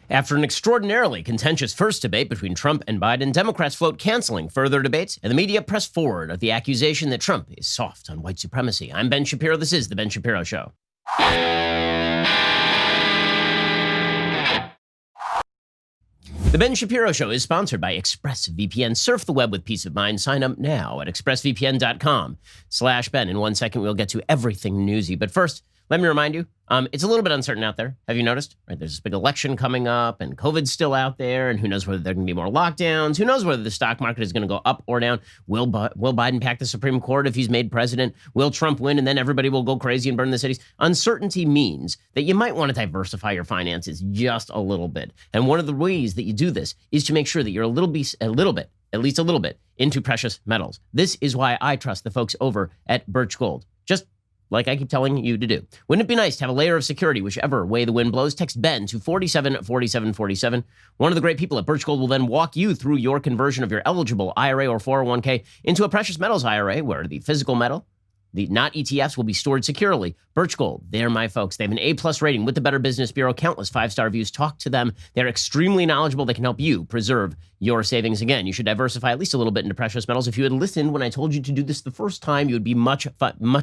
After an extraordinarily contentious first debate between Trump and Biden, Democrats float canceling further debates, and the media press forward of the accusation that Trump is soft on white supremacy. I'm Ben Shapiro. This is The Ben Shapiro Show. The Ben Shapiro Show is sponsored by ExpressVPN. Surf the web with peace of mind. Sign up now at expressvpn.com/Ben. In 1 second, we'll get to everything newsy. But first, let me remind you, it's a little bit uncertain out there. Have you noticed? Right, there's this big election coming up, and COVID's still out there, and who knows whether there can be more lockdowns? Who knows whether the stock market is going to go up or down? Will Biden pack the Supreme Court if he's made president? Will Trump win, and then everybody will go crazy and burn the cities? Uncertainty means that you might want to diversify your finances just a little bit. And one of the ways that you do this is to make sure that you're at least a little bit, into precious metals. This is why I trust the folks over at Birch Gold. Just like I keep telling you to do. Wouldn't it be nice to have a layer of security whichever way the wind blows? Text Ben to 474747. One of the great people at Birch Gold will then walk you through your conversion of your eligible IRA or 401k into a precious metals IRA where the physical metal, the not ETFs, will be stored securely. Birch Gold, they're my folks. They have an A+ rating with the Better Business Bureau, countless 5-star reviews. Talk to them. They're extremely knowledgeable. They can help you preserve your savings. Again, you should diversify at least a little bit into precious metals. If you had listened when I told you to do this the first time, you would be much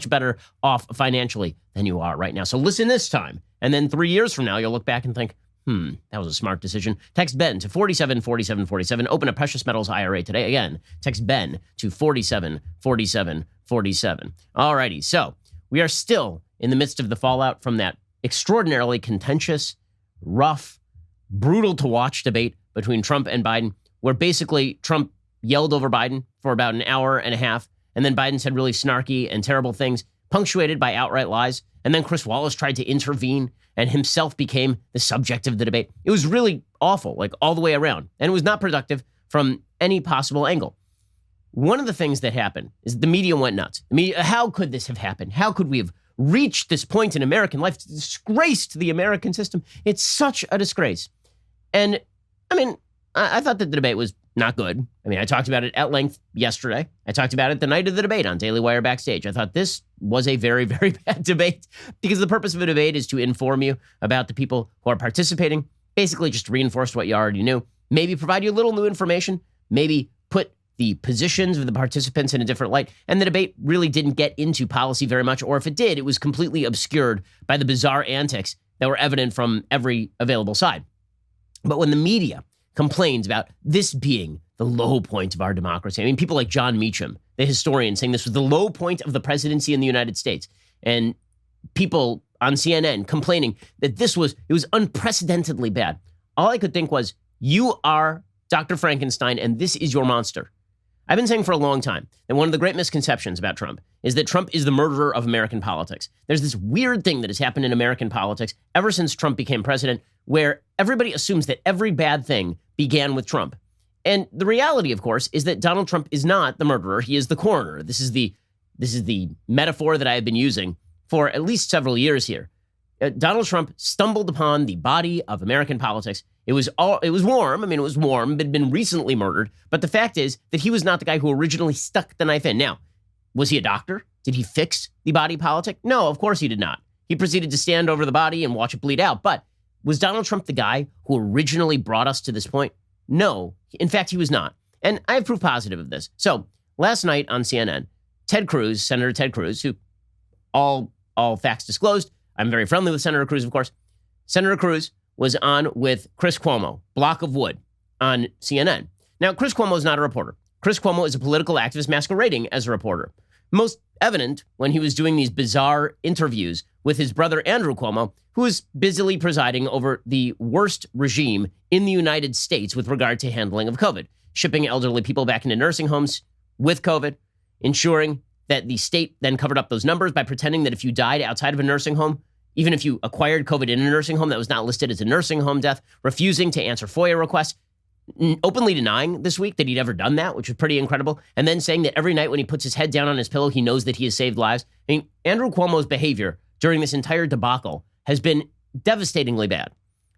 better off financially than you are right now. So listen this time, and then 3 years from now, you'll look back and think, that was a smart decision. Text Ben to 474747. Open a precious metals IRA today. Again, text Ben to 474747. Alrighty, so we are still in the midst of the fallout from that extraordinarily contentious, rough, brutal to watch debate between Trump and Biden, where basically Trump yelled over Biden for about an hour and a half, and then Biden said really snarky and terrible things, punctuated by outright lies. And then Chris Wallace tried to intervene and himself became the subject of the debate. It was really awful, like all the way around. And it was not productive from any possible angle. One of the things that happened is the media went nuts. The media, how could this have happened? How could we have reached this point in American life? It's a disgrace to the American system. It's such a disgrace. And I mean, I thought that the debate was not good. I mean, I talked about it at length yesterday. I talked about it the night of the debate on Daily Wire Backstage. I thought this was a very, very bad debate because the purpose of a debate is to inform you about the people who are participating, basically just reinforce what you already knew, maybe provide you a little new information, maybe put the positions of the participants in a different light. And the debate really didn't get into policy very much, or if it did, it was completely obscured by the bizarre antics that were evident from every available side. But when the media complains about this being the low point of our democracy. I mean, people like John Meacham, the historian, saying this was the low point of the presidency in the United States. And people on CNN complaining that it was unprecedentedly bad. All I could think was, you are Dr. Frankenstein, and this is your monster. I've been saying for a long time that one of the great misconceptions about Trump is that Trump is the murderer of American politics. There's this weird thing that has happened in American politics ever since Trump became president, where everybody assumes that every bad thing began with Trump. And the reality, of course, is that Donald Trump is not the murderer. He is the coroner. This is the metaphor that I have been using for at least several years here. Donald Trump stumbled upon the body of American politics. It was warm. I mean, it was warm, but had been recently murdered. But the fact is that he was not the guy who originally stuck the knife in. Now, was he a doctor? Did he fix the body politic? No, of course he did not. He proceeded to stand over the body and watch it bleed out. But was Donald Trump the guy who originally brought us to this point? No. In fact, he was not. And I have proof positive of this. So last night on CNN, Senator Ted Cruz, who all facts disclosed, I'm very friendly with Senator Cruz, of course. Senator Cruz was on with Chris Cuomo, Block of Wood, on CNN. Now, Chris Cuomo is not a reporter. Chris Cuomo is a political activist masquerading as a reporter. Most evident when he was doing these bizarre interviews with his brother Andrew Cuomo, who is busily presiding over the worst regime in the United States with regard to handling of COVID, shipping elderly people back into nursing homes with COVID, ensuring that the state then covered up those numbers by pretending that if you died outside of a nursing home, even if you acquired COVID in a nursing home that was not listed as a nursing home death, refusing to answer FOIA requests, openly denying this week that he'd ever done that, which was pretty incredible, and then saying that every night when he puts his head down on his pillow, he knows that he has saved lives. I mean, Andrew Cuomo's behavior during this entire debacle has been devastatingly bad.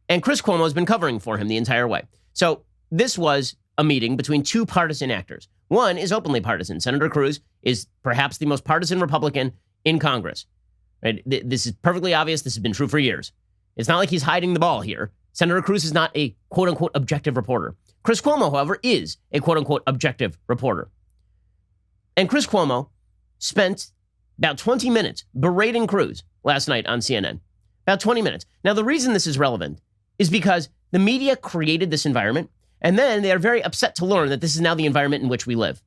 And Chris Cuomo has been covering for him the entire way. So this was a meeting between two partisan actors. One is openly partisan. Senator Cruz is perhaps the most partisan Republican in Congress. Right? This is perfectly obvious. This has been true for years. It's not like he's hiding the ball here. Senator Cruz is not a quote-unquote objective reporter. Chris Cuomo, however, is a quote-unquote objective reporter. And Chris Cuomo spent about 20 minutes berating Cruz last night on CNN. About 20 minutes. Now, the reason this is relevant is because the media created this environment, and then they are very upset to learn that this is now the environment in which we live.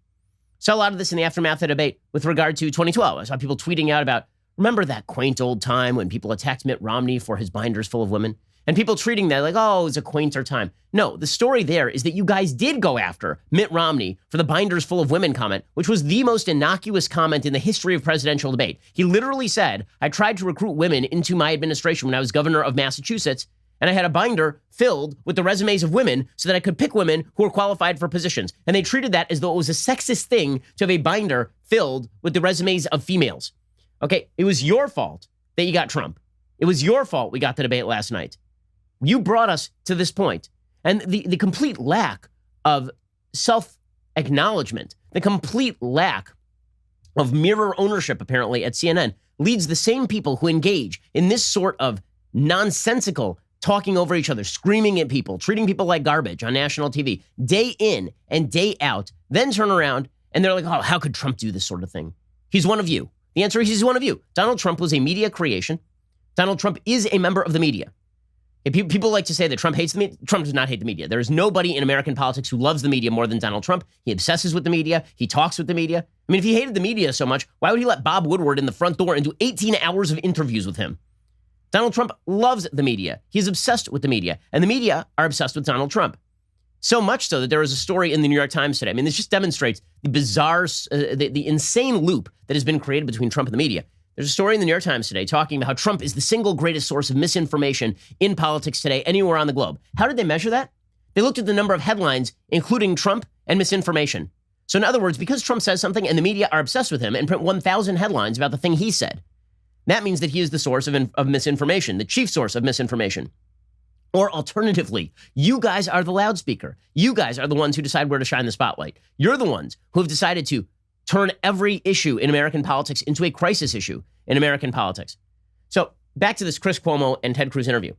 Saw a lot of this in the aftermath of the debate with regard to 2012. I saw people tweeting out about, remember that quaint old time when people attacked Mitt Romney for his binders full of women? And people treating that like, oh, it's a quainter time. No, the story there is that you guys did go after Mitt Romney for the binders full of women comment, which was the most innocuous comment in the history of presidential debate. He literally said, I tried to recruit women into my administration when I was governor of Massachusetts, and I had a binder filled with the resumes of women so that I could pick women who were qualified for positions. And they treated that as though it was a sexist thing to have a binder filled with the resumes of females. Okay, it was your fault that you got Trump. It was your fault we got the debate last night. You brought us to this point. And the complete lack of self-acknowledgement, the complete lack of mirror ownership, apparently, at CNN leads the same people who engage in this sort of nonsensical talking over each other, screaming at people, treating people like garbage on national TV, day in and day out, then turn around and they're like, oh, how could Trump do this sort of thing? He's one of you. The answer is he's one of you. Donald Trump was a media creation. Donald Trump is a member of the media. If people like to say that Trump hates the media. Trump does not hate the media. There is nobody in American politics who loves the media more than Donald Trump. He obsesses with the media. He talks with the media. I mean, if he hated the media so much, why would he let Bob Woodward in the front door and do 18 hours of interviews with him? Donald Trump loves the media. He's obsessed with the media. And the media are obsessed with Donald Trump. So much so that there was a story in the New York Times today. I mean, this just demonstrates the bizarre, the insane loop that has been created between Trump and the media. There's a story in the New York Times today talking about how Trump is the single greatest source of misinformation in politics today anywhere on the globe. How did they measure that? They looked at the number of headlines, including Trump and misinformation. So in other words, because Trump says something and the media are obsessed with him and print 1,000 headlines about the thing he said, that means that he is the source of misinformation, the chief source of misinformation. Or alternatively, you guys are the loudspeaker. You guys are the ones who decide where to shine the spotlight. You're the ones who have decided to turn every issue in American politics into a crisis issue in American politics. So back to this Chris Cuomo and Ted Cruz interview.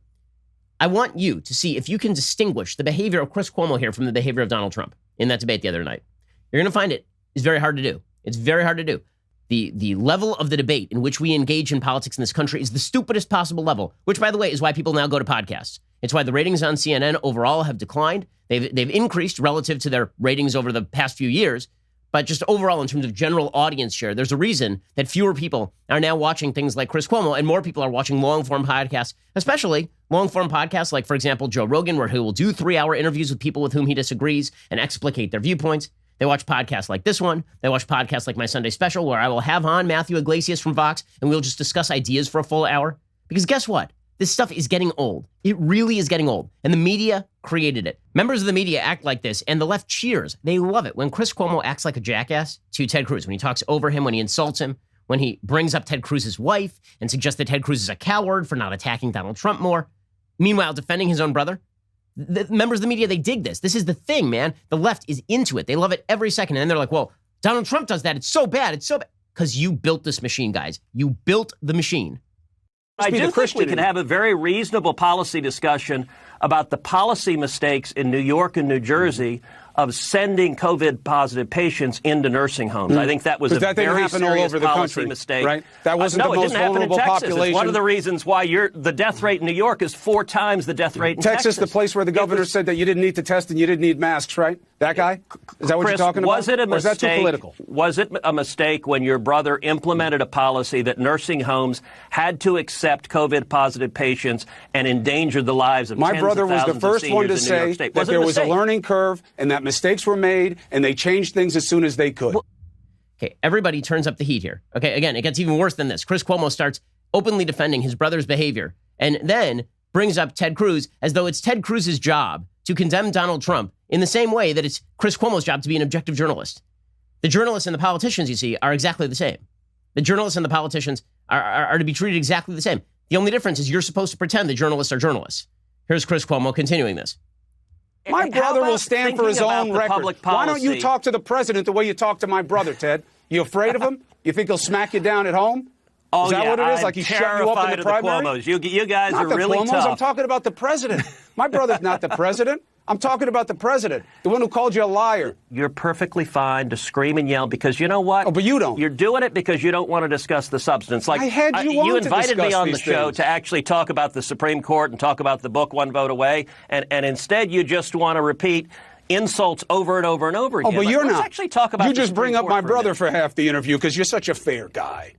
I want you to see if you can distinguish the behavior of Chris Cuomo here from the behavior of Donald Trump in that debate the other night. You're going to find it is very hard to do. It's very hard to do. The level of the debate in which we engage in politics in this country is the stupidest possible level, which, by the way, is why people now go to podcasts. It's why the ratings on CNN overall have declined. They've increased relative to their ratings over the past few years. But just overall, in terms of general audience share, there's a reason that fewer people are now watching things like Chris Cuomo and more people are watching long-form podcasts, especially long-form podcasts like, for example, Joe Rogan, where he will do 3-hour interviews with people with whom he disagrees and explicate their viewpoints. They watch podcasts like this one. They watch podcasts like my Sunday Special, where I will have on Matthew Iglesias from Vox, and we'll just discuss ideas for a full hour. Because guess what? This stuff is getting old. It really is getting old. And the media created it. Members of the media act like this, and the left cheers. They love it. When Chris Cuomo acts like a jackass to Ted Cruz, when he talks over him, when he insults him, when he brings up Ted Cruz's wife and suggests that Ted Cruz is a coward for not attacking Donald Trump more, meanwhile defending his own brother. The members of the media, they dig this. This is the thing, man. The left is into it. They love it every second. And then they're like, well, Donald Trump does that. It's so bad. It's so bad. Because you built this machine, guys. You built the machine. I do think we can have a very reasonable policy discussion about the policy mistakes in New York and New Jersey of sending COVID-positive patients into nursing homes. I think that was a very serious policy mistake. Right? That wasn't the most vulnerable population. It's one of the reasons why the death rate in New York is 4 times the death rate in Texas. The place where the governor said that you didn't need to test and you didn't need masks, right? That guy? Is that what you're talking about? Was it a mistake? Or is that too political? Was it a mistake when your brother implemented a policy that nursing homes had to accept COVID-positive patients and endanger the lives of tens of thousands of seniors in New York State? My brother was the first one to say that there was a learning curve and that mistakes were made and they changed things as soon as they could. Okay, everybody turns up the heat here. Okay, again, it gets even worse than this. Chris Cuomo starts openly defending his brother's behavior and then brings up Ted Cruz as though it's Ted Cruz's job to condemn Donald Trump in the same way that it's Chris Cuomo's job to be an objective journalist. The journalists and the politicians, you see, are exactly the same. The journalists and the politicians are to be treated exactly the same. The only difference is you're supposed to pretend the journalists are journalists. Here's Chris Cuomo continuing this. My brother will stand for his own record. Why don't you talk to the president the way you talk to my brother, Ted? You afraid of him? You think he'll smack you down at home? Oh, is that yeah, what it is? I'm like he shut you up in the primary? Cuomos. You guys not are the really Cuomos. tough. I'm talking about the president. My brother's not the president. I'm talking about the president, the one who called you a liar. You're perfectly fine to scream and yell because you know what? Oh, but you don't. You're doing it because you don't want to discuss the substance. Like I had you on you to invited me discuss on the these show things. to actually talk about the Supreme Court and talk about the book One Vote Away, and instead you just want to repeat insults over and over and over again. Oh, but you're let's not. Actually talk about you the just Supreme bring up Court my for a brother minute. for half the interview because you're such a fair guy.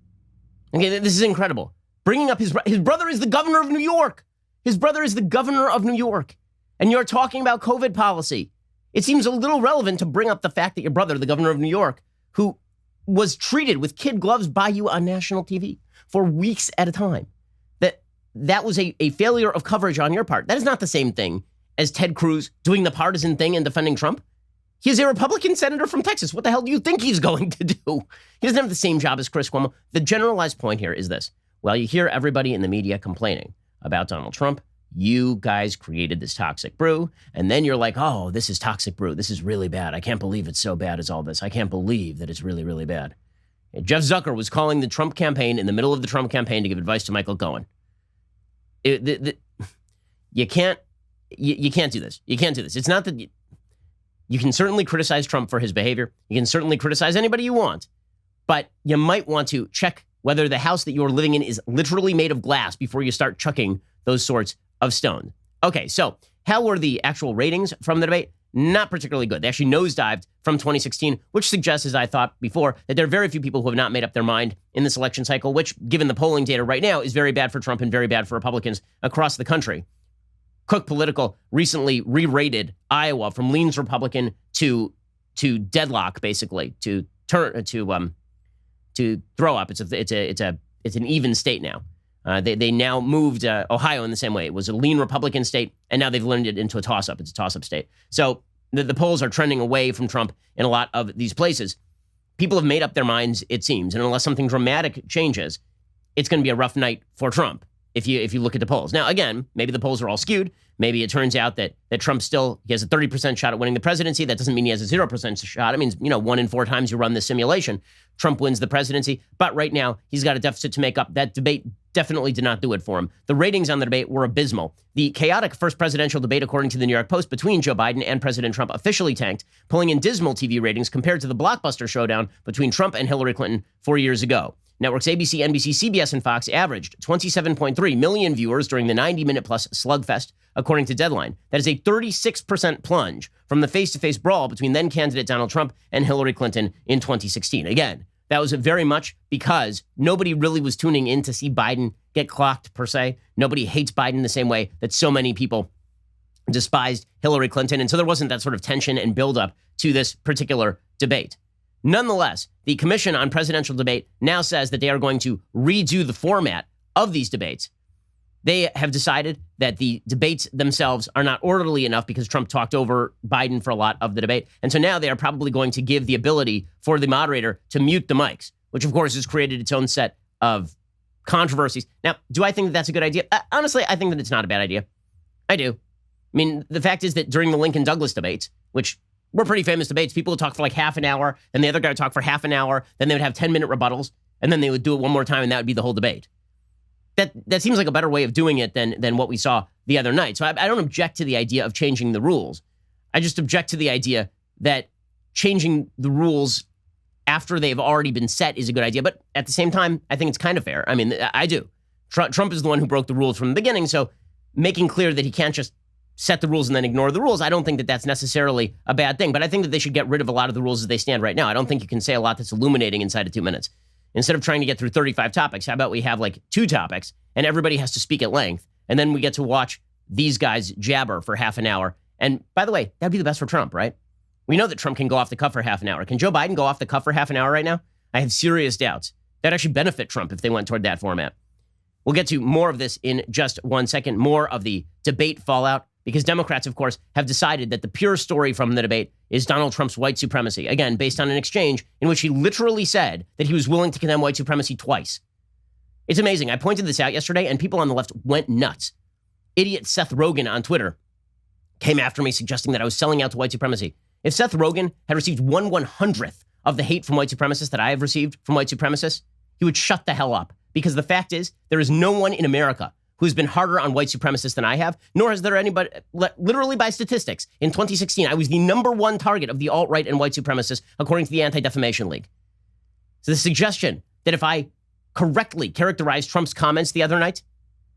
Okay, this is incredible. Bringing up his brother is the governor of New York. His brother is the governor of New York. And you're talking about COVID policy. It seems a little relevant to bring up the fact that your brother, the governor of New York, who was treated with kid gloves by you on national TV for weeks at a time, that was a failure of coverage on your part. That is not the same thing as Ted Cruz doing the partisan thing and defending Trump. He is a Republican senator from Texas. What the hell do you think he's going to do? He doesn't have the same job as Chris Cuomo. The generalized point here is this. While you hear everybody in the media complaining about Donald Trump, you guys created this toxic brew, and then you're like, oh, this is toxic brew. This is really bad. I can't believe it's so bad as all this. I can't believe that it's really, really bad. Jeff Zucker was calling the Trump campaign in the middle of the Trump campaign to give advice to Michael Cohen. You can't do this. You can't do this. It's not that you can certainly criticize Trump for his behavior. You can certainly criticize anybody you want, but you might want to check whether the house that you're living in is literally made of glass before you start chucking those sorts of stone. Okay, so how were the actual ratings from the debate? Not particularly good. They actually nosedived from 2016, which suggests, as I thought before, that there are very few people who have not made up their mind in this election cycle, which, given the polling data right now, is very bad for Trump and very bad for Republicans across the country. Cook Political recently re-rated Iowa from leans Republican to deadlock, basically, to throw up. It's an even state now. They now moved Ohio in the same way. It was a lean Republican state, and now they've learned it into a toss-up. It's a toss-up state. So the polls are trending away from Trump in a lot of these places. People have made up their minds, it seems, and unless something dramatic changes, it's going to be a rough night for Trump if you look at the polls. Now, again, maybe the polls are all skewed. Maybe it turns out that Trump he has a 30% shot at winning the presidency. That doesn't mean he has a 0% shot. It means, 1 in 4 times you run this simulation, Trump wins the presidency. But right now, he's got a deficit to make up. That debate definitely did not do it for him. The ratings on the debate were abysmal. The chaotic first presidential debate, according to the New York Post, between Joe Biden and President Trump officially tanked, pulling in dismal TV ratings compared to the blockbuster showdown between Trump and Hillary Clinton 4 years ago. Networks ABC, NBC, CBS, and Fox averaged 27.3 million viewers during the 90-minute-plus slugfest, according to Deadline. That is a 36% plunge from the face-to-face brawl between then-candidate Donald Trump and Hillary Clinton in 2016. Again, that was very much because nobody really was tuning in to see Biden get clocked, per se. Nobody hates Biden the same way that so many people despised Hillary Clinton. And so there wasn't that sort of tension and buildup to this particular debate. Nonetheless, the Commission on Presidential Debate now says that they are going to redo the format of these debates. They have decided that the debates themselves are not orderly enough because Trump talked over Biden for a lot of the debate. And so now they are probably going to give the ability for the moderator to mute the mics, which of course has created its own set of controversies. Now, do I think that that's a good idea? Honestly, I think that it's not a bad idea. I do. I mean, the fact is that during the Lincoln Douglas debates, which were pretty famous debates, people would talk for like half an hour, then the other guy would talk for half an hour, then they would have 10-minute rebuttals, and then they would do it one more time, and that would be the whole debate. That seems like a better way of doing it than what we saw the other night. So I don't object to the idea of changing the rules. I just object to the idea that changing the rules after they've already been set is a good idea. But at the same time, I think it's kind of fair. I mean, I do. Trump is the one who broke the rules from the beginning, so making clear that he can't just set the rules and then ignore the rules, I don't think that that's necessarily a bad thing. But I think that they should get rid of a lot of the rules as they stand right now. I don't think you can say a lot that's illuminating inside of 2 minutes. Instead of trying to get through 35 topics, how about we have like 2 topics and everybody has to speak at length, and then we get to watch these guys jabber for half an hour. And by the way, that'd be the best for Trump, right? We know that Trump can go off the cuff for half an hour. Can Joe Biden go off the cuff for half an hour right now? I have serious doubts. That'd actually benefit Trump if they went toward that format. We'll get to more of this in just 1 second, more of the debate fallout, because Democrats, of course, have decided that the pure story from the debate is Donald Trump's white supremacy, again, based on an exchange in which he literally said that he was willing to condemn white supremacy twice. It's amazing. I pointed this out yesterday, and people on the left went nuts. Idiot Seth Rogen on Twitter came after me suggesting that I was selling out to white supremacy. If Seth Rogen had received 1/100th of the hate from white supremacists that I have received from white supremacists, he would shut the hell up Because the fact is, there is no one in America who's been harder on white supremacists than I have, nor has there anybody, literally by statistics. In 2016, I was the #1 target of the alt-right and white supremacists, according to the Anti-Defamation League. So the suggestion that if I correctly characterized Trump's comments the other night,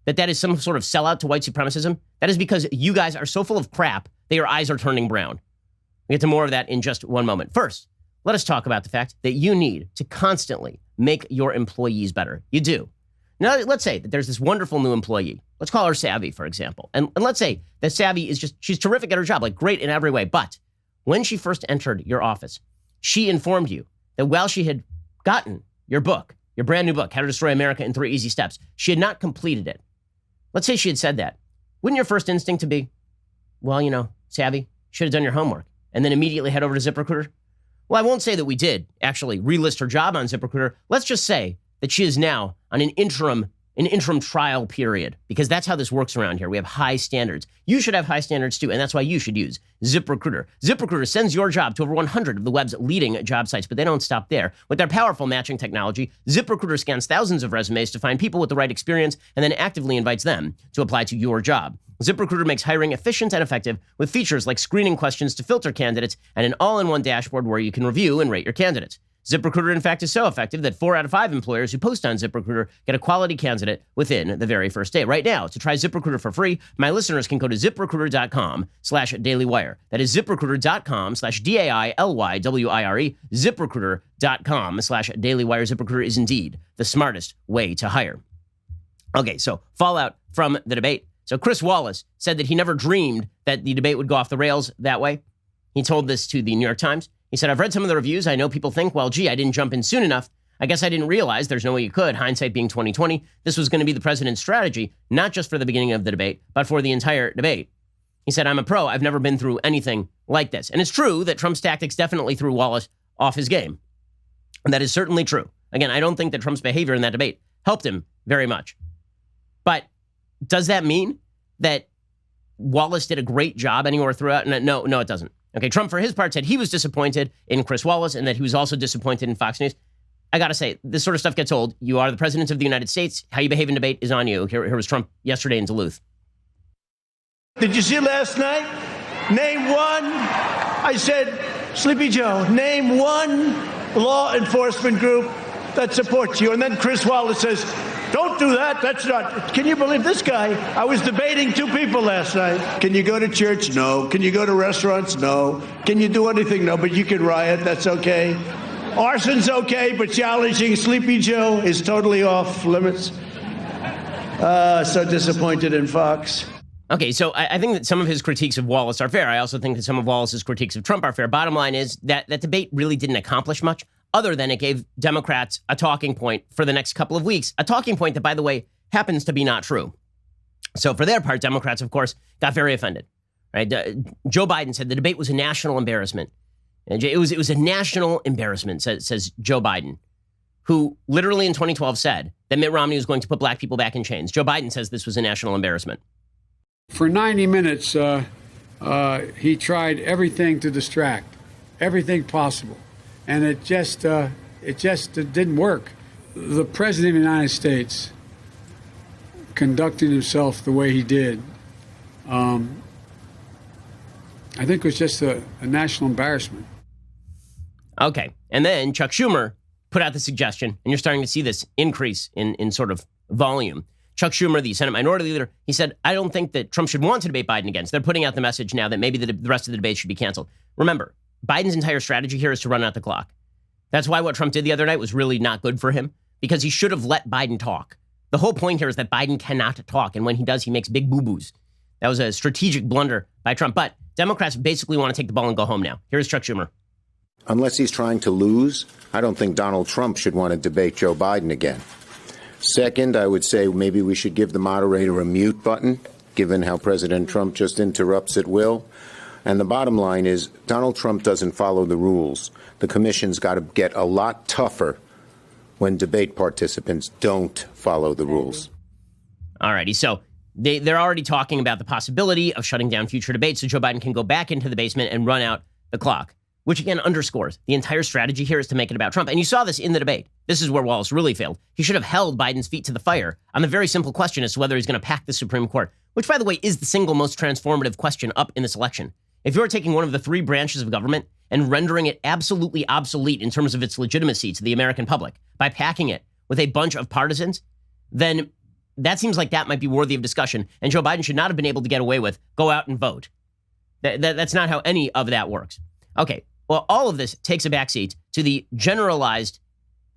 that is some sort of sellout to white supremacism, that is because you guys are so full of crap that your eyes are turning brown. We'll get to more of that in just one moment. First, let us talk about the fact that you need to constantly make your employees better. You do. Now, let's say that there's this wonderful new employee. Let's call her Savvy, for example. And let's say that Savvy is she's terrific at her job, like great in every way. But when she first entered your office, she informed you that while she had gotten your book, your brand new book, How to Destroy America in 3 Easy Steps, she had not completed it. Let's say she had said that. Wouldn't your first instinct to be, well, Savvy, should have done your homework, and then immediately head over to ZipRecruiter? Well, I won't say that we did actually relist her job on ZipRecruiter. Let's just say that she is now on an interim trial period, because that's how this works around here. We have high standards. You should have high standards too, and that's why you should use ZipRecruiter. ZipRecruiter sends your job to over 100 of the web's leading job sites, but they don't stop there. With their powerful matching technology, ZipRecruiter scans thousands of resumes to find people with the right experience and then actively invites them to apply to your job. ZipRecruiter makes hiring efficient and effective with features like screening questions to filter candidates and an all-in-one dashboard where you can review and rate your candidates. ZipRecruiter, in fact, is so effective that 4 out of 5 employers who post on ZipRecruiter get a quality candidate within the very first day. Right now, to try ZipRecruiter for free, my listeners can go to ZipRecruiter.com/dailywire. That is ZipRecruiter.com/DAILYWIRE. ZipRecruiter.com/dailywire. ZipRecruiter is indeed the smartest way to hire. Okay, so fallout from the debate. So Chris Wallace said that he never dreamed that the debate would go off the rails that way. He told this to the New York Times. He said, I've read some of the reviews. I know people think, well, gee, I didn't jump in soon enough. I guess I didn't realize there's no way you could, hindsight being 2020. This was going to be the president's strategy, not just for the beginning of the debate, but for the entire debate. He said, I'm a pro. I've never been through anything like this. And it's true that Trump's tactics definitely threw Wallace off his game. And that is certainly true. Again, I don't think that Trump's behavior in that debate helped him very much. But does that mean that Wallace did a great job anywhere throughout? No, it doesn't. Okay, Trump, for his part, said he was disappointed in Chris Wallace and that he was also disappointed in Fox News. I got to say, this sort of stuff gets old. You are the president of the United States. How you behave in debate is on you. Here was Trump yesterday in Duluth. Did you see last night? Name one. I said, Sleepy Joe, name one law enforcement group that supports you. And then Chris Wallace says, don't do that. That's not. Can you believe this guy? I was debating 2 people last night. Can you go to church? No. Can you go to restaurants? No. Can you do anything? No. But you can riot. That's okay. Arson's okay, but challenging Sleepy Joe is totally off limits. So disappointed in Fox. Okay, so I think that some of his critiques of Wallace are fair. I also think that some of Wallace's critiques of Trump are fair. Bottom line is that debate really didn't accomplish much, other than it gave Democrats a talking point for the next couple of weeks, a talking point that, by the way, happens to be not true. So for their part, Democrats, of course, got very offended. Right? Joe Biden said the debate was a national embarrassment. It was a national embarrassment, says Joe Biden, who literally in 2012 said that Mitt Romney was going to put black people back in chains. Joe Biden says this was a national embarrassment. For 90 minutes, he tried everything to distract, everything possible. And it just didn't work. The president of the United States conducting himself the way he did, I think was just a national embarrassment. Okay. And then Chuck Schumer put out the suggestion, and you're starting to see this increase in sort of volume. Chuck Schumer, the Senate Minority Leader, he said, I don't think that Trump should want to debate Biden again. So they're putting out the message now that maybe the rest of the debate should be canceled. Remember, Biden's entire strategy here is to run out the clock. That's why what Trump did the other night was really not good for him, because he should have let Biden talk. The whole point here is that Biden cannot talk, and when he does, he makes big boo-boos. That was a strategic blunder by Trump. But Democrats basically want to take the ball and go home now. Here's Chuck Schumer. Unless he's trying to lose, I don't think Donald Trump should want to debate Joe Biden again. Second, I would say maybe we should give the moderator a mute button, given how President Trump just interrupts at will. And the bottom line is Donald Trump doesn't follow the rules. The commission's got to get a lot tougher when debate participants don't follow the rules. All righty. So they're already talking about the possibility of shutting down future debates so Joe Biden can go back into the basement and run out the clock. which again underscores the entire strategy here is to make it about Trump. And you saw this in the debate. This is where Wallace really failed. He should have held Biden's feet to the fire on the very simple question as to whether he's going to pack the Supreme Court, which, by the way, is the single most transformative question up in this election. If you're taking one of the three branches of government and rendering it absolutely obsolete in terms of its legitimacy to the American public by packing it with a bunch of partisans, then that seems like that might be worthy of discussion. And Joe Biden should not have been able to get away with go out and vote. That's not how any of that works. Okay, well, all of this takes a backseat to the generalized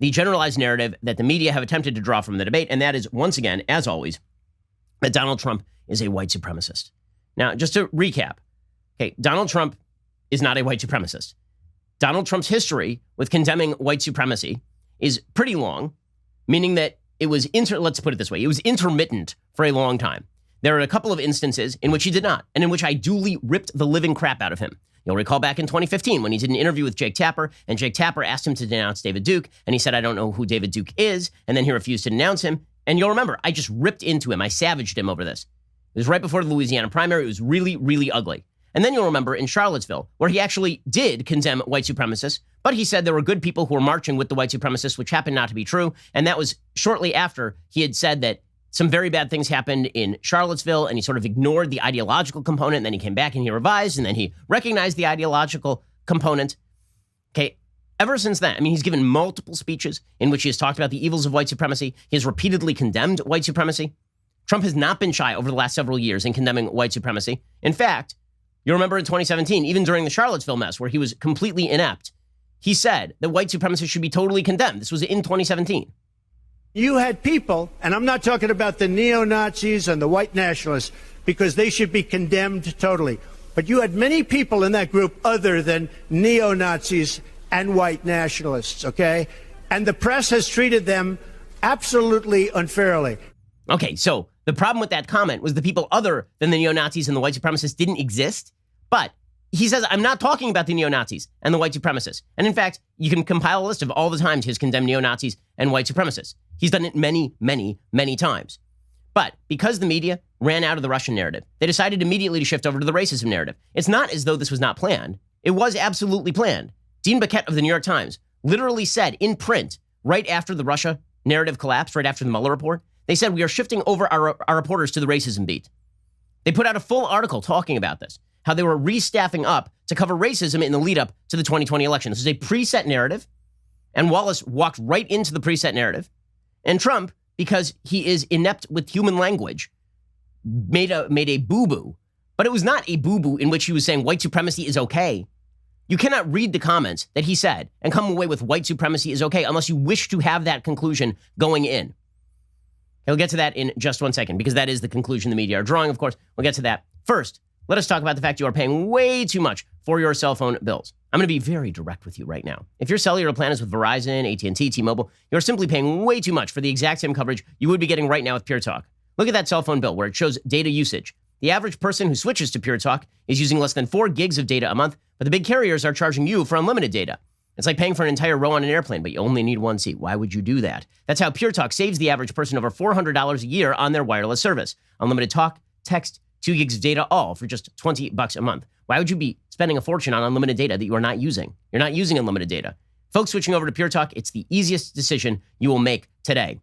narrative that the media have attempted to draw from the debate, and that is, once again, as always, that Donald Trump is a white supremacist. Now, just to recap, okay, Donald Trump is not a white supremacist. Donald Trump's history with condemning white supremacy is pretty long, meaning that it was, let's put it this way, it was intermittent for a long time. There are a couple of instances in which he did not, and in which I duly ripped the living crap out of him. You'll recall back in 2015 when he did an interview with Jake Tapper, and Jake Tapper asked him to denounce David Duke, and he said, I don't know who David Duke is, and then he refused to denounce him. And you'll remember, I just ripped into him. I savaged him over this. It was right before the Louisiana primary. It was really, really ugly. And then you'll remember in Charlottesville, where he actually did condemn white supremacists, but he said there were good people who were marching with the white supremacists, which happened not to be true. And that was shortly after he had said that some very bad things happened in Charlottesville, and he sort of ignored the ideological component, and then he came back and he revised, and then he recognized the ideological component. Okay, ever since then, I mean, he's given multiple speeches in which he has talked about the evils of white supremacy. He has repeatedly condemned white supremacy. Trump has not been shy over the last several years in condemning white supremacy. In fact, you remember in 2017, even during the Charlottesville mess, where he was completely inept, he said that white supremacy should be totally condemned. This was in 2017. You had people, and I'm not talking about the neo-Nazis and the white nationalists, because they should be condemned totally. But you had many people in that group other than neo-Nazis and white nationalists, okay? And the press has treated them absolutely unfairly. Okay, so the problem with that comment was the people other than the neo-Nazis and the white supremacists didn't exist. But he says, I'm not talking about the neo-Nazis and the white supremacists. And in fact, you can compile a list of all the times he's condemned neo-Nazis and white supremacists. He's done it many, many, many times. But because the media ran out of the Russian narrative, they decided immediately to shift over to the racism narrative. It's not as though this was not planned. It was absolutely planned. Dean Baquet of the New York Times literally said in print, right after the Russia narrative collapsed, right after the Mueller report, they said, we are shifting over our reporters to the racism beat. They put out a full article talking about this, how they were restaffing up to cover racism in the lead up to the 2020 election. This is a preset narrative, and Wallace walked right into the preset narrative. And Trump, because he is inept with human language, made a boo-boo. But it was not a boo-boo in which he was saying white supremacy is okay. You cannot read the comments that he said and come away with white supremacy is okay unless you wish to have that conclusion going in. He'll get to that in just 1 second, because that is the conclusion the media are drawing, of course. We'll get to that. First, let us talk about the fact you are paying way too much for your cell phone bills. I'm going to be very direct with you right now. If your cellular plan is with Verizon, AT&T, T-Mobile, you're simply paying way too much for the exact same coverage you would be getting right now with Pure Talk. Look at that cell phone bill where it shows data usage. The average person who switches to Pure Talk is using less than 4 gigs of data a month, but the big carriers are charging you for unlimited data. It's like paying for an entire row on an airplane, but you only need one seat. Why would you do that? That's how Pure Talk saves the average person over $400 a year on their wireless service. Unlimited talk, text, 2 gigs of data, all for just $20 a month. Why would you be spending a fortune on unlimited data that you are not using? You're not using unlimited data. Folks switching over to Pure Talk, it's the easiest decision you will make today.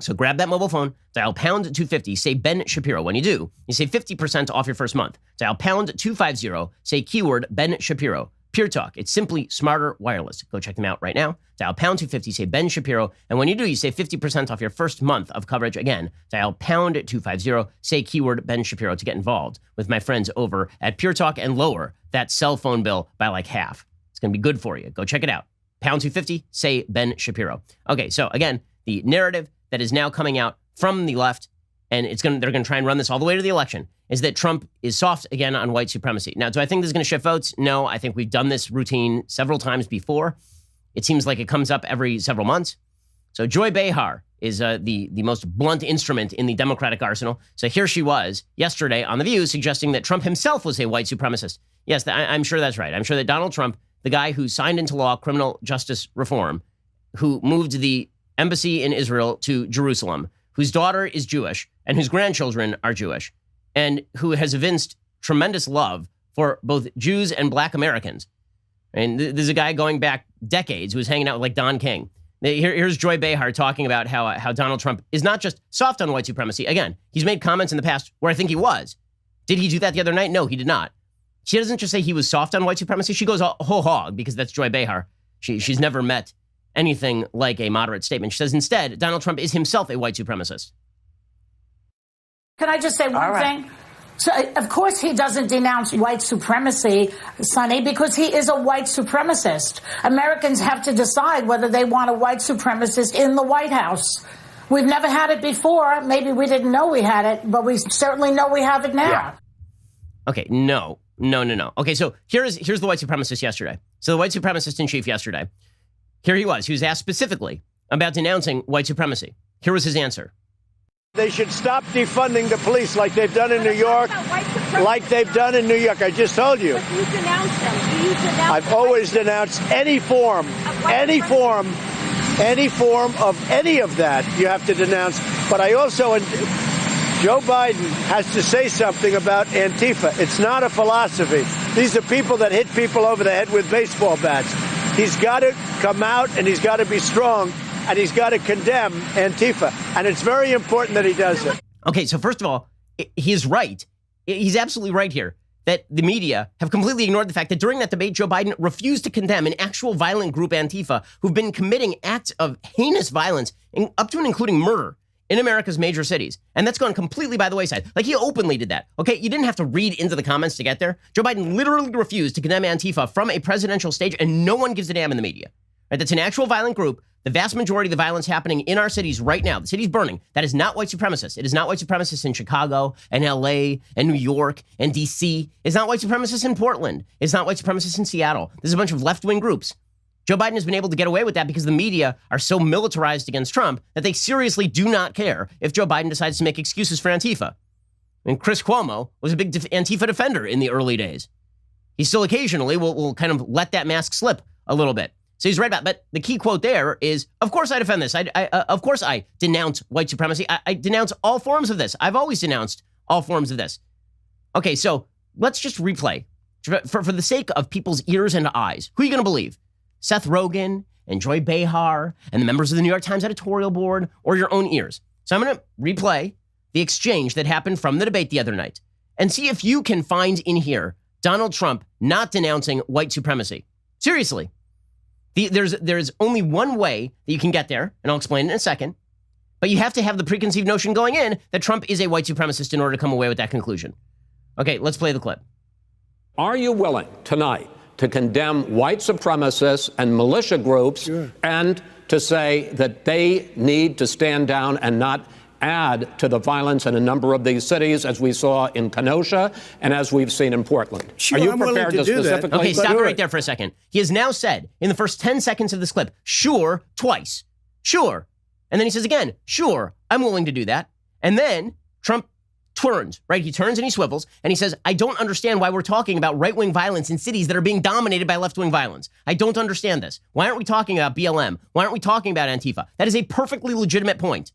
So grab that mobile phone, dial pound 250, say Ben Shapiro. When you do, you save 50% off your first month. Dial pound 250, say keyword Ben Shapiro. Pure Talk, it's simply smarter wireless. Go check them out right now. Dial pound 250, say Ben Shapiro. And when you do, you save 50% off your first month of coverage. Again, dial pound 250, say keyword Ben Shapiro to get involved with my friends over at Pure Talk and lower that cell phone bill by like half. It's going to be good for you. Go check it out. Pound 250, say Ben Shapiro. Okay, so again, the narrative that is now coming out from the left, and they're going to try and run this all the way to the election, is that Trump is soft again on white supremacy. Now, do I think this is going to shift votes? No, I think we've done this routine several times before. It seems like it comes up every several months. So Joy Behar is the most blunt instrument in the Democratic arsenal. So here she was yesterday on The View suggesting that Trump himself was a white supremacist. Yes, I'm sure that's right. I'm sure that Donald Trump, the guy who signed into law criminal justice reform, who moved the embassy in Israel to Jerusalem, whose daughter is Jewish and whose grandchildren are Jewish, and who has evinced tremendous love for both Jews and Black Americans. And this is a guy going back decades who was hanging out with like Don King. Here's Joy Behar talking about how Donald Trump is not just soft on white supremacy. Again, he's made comments in the past where I think he was. Did he do that the other night? No, he did not. She doesn't just say he was soft on white supremacy. She goes whole hog because that's Joy Behar. She's never met anything like a moderate statement. She says instead, Donald Trump is himself a white supremacist. Can I just say one thing? So, of course, he doesn't denounce white supremacy, Sonny, because he is a white supremacist. Americans have to decide whether they want a white supremacist in the White House. We've never had it before. Maybe we didn't know we had it, but we certainly know we have it now. Yeah. Okay, no. Okay, so here's the white supremacist yesterday. So the white supremacist in chief yesterday, here he was. He was asked specifically about denouncing white supremacy. Here was his answer. They should stop defunding the police like they've done in New York, like they've done in New York. I just told you. But you denounce them. Do you denounce I've always denounced any form of any of that you have to denounce. But I also, Joe Biden has to say something about Antifa. It's not a philosophy. These are people that hit people over the head with baseball bats. He's got to come out and he's got to be strong. And he's got to condemn Antifa. And it's very important that he does it. Okay, so first of all, he's right. He's absolutely right here that the media have completely ignored the fact that during that debate, Joe Biden refused to condemn an actual violent group, Antifa, who've been committing acts of heinous violence, up to and including murder, in America's major cities. And that's gone completely by the wayside. Like, he openly did that. Okay, you didn't have to read into the comments to get there. Joe Biden literally refused to condemn Antifa from a presidential stage, and no one gives a damn in the media. Right? That's an actual violent group. The vast majority of the violence happening in our cities right now, the city's burning, that is not white supremacist. It is not white supremacist in Chicago and LA and New York and DC. It's not white supremacist in Portland. It's not white supremacist in Seattle. There's a bunch of left-wing groups. Joe Biden has been able to get away with that because the media are so militarized against Trump that they seriously do not care if Joe Biden decides to make excuses for Antifa. And Chris Cuomo was a big Antifa defender in the early days. He still occasionally will kind of let that mask slip a little bit. So he's right about, but the key quote there is, of course I defend this. Of course I denounce white supremacy. I denounce all forms of this. I've always denounced all forms of this. Okay, so let's just replay. For the sake of people's ears and eyes, who are you going to believe? Seth Rogen and Joy Behar and the members of the New York Times editorial board, or your own ears? So I'm going to replay the exchange that happened from the debate the other night and see if you can find in here Donald Trump not denouncing white supremacy. Seriously. There's only one way that you can get there, and I'll explain it in a second. But you have to have the preconceived notion going in that Trump is a white supremacist in order to come away with that conclusion. Okay, let's play the clip. Are you willing tonight to condemn white supremacists and militia groups and to say that they need to stand down and not add to the violence in a number of these cities, as we saw in Kenosha and as we've seen in Portland? Sure, are you I'm prepared to specifically? Okay, stop it right there for a second. He has now said in the first 10 seconds of this clip, sure, twice. Sure. And then he says again, sure, I'm willing to do that. And then Trump turns, right? He turns and he swivels and he says, I don't understand why we're talking about right-wing violence in cities that are being dominated by left-wing violence. I don't understand this. Why aren't we talking about BLM? Why aren't we talking about Antifa? That is a perfectly legitimate point.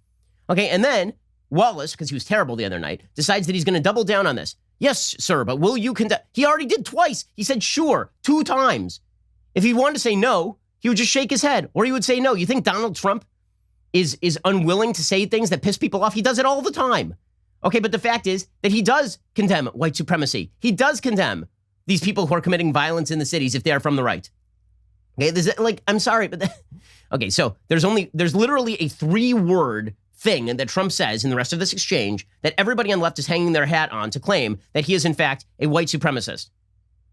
Okay, and then Wallace, because he was terrible the other night, decides that he's going to double down on this. Yes, sir, but will you condemn? He already did twice. He said sure 2 times. If he wanted to say no, he would just shake his head, or he would say no. You think Donald Trump is unwilling to say things that piss people off? He does it all the time. Okay, but the fact is that he does condemn white supremacy. He does condemn these people who are committing violence in the cities if they are from the right. Okay, I'm sorry, but okay, so there's literally a 3-word thing that Trump says in the rest of this exchange that everybody on the left is hanging their hat on to claim that he is in fact a white supremacist.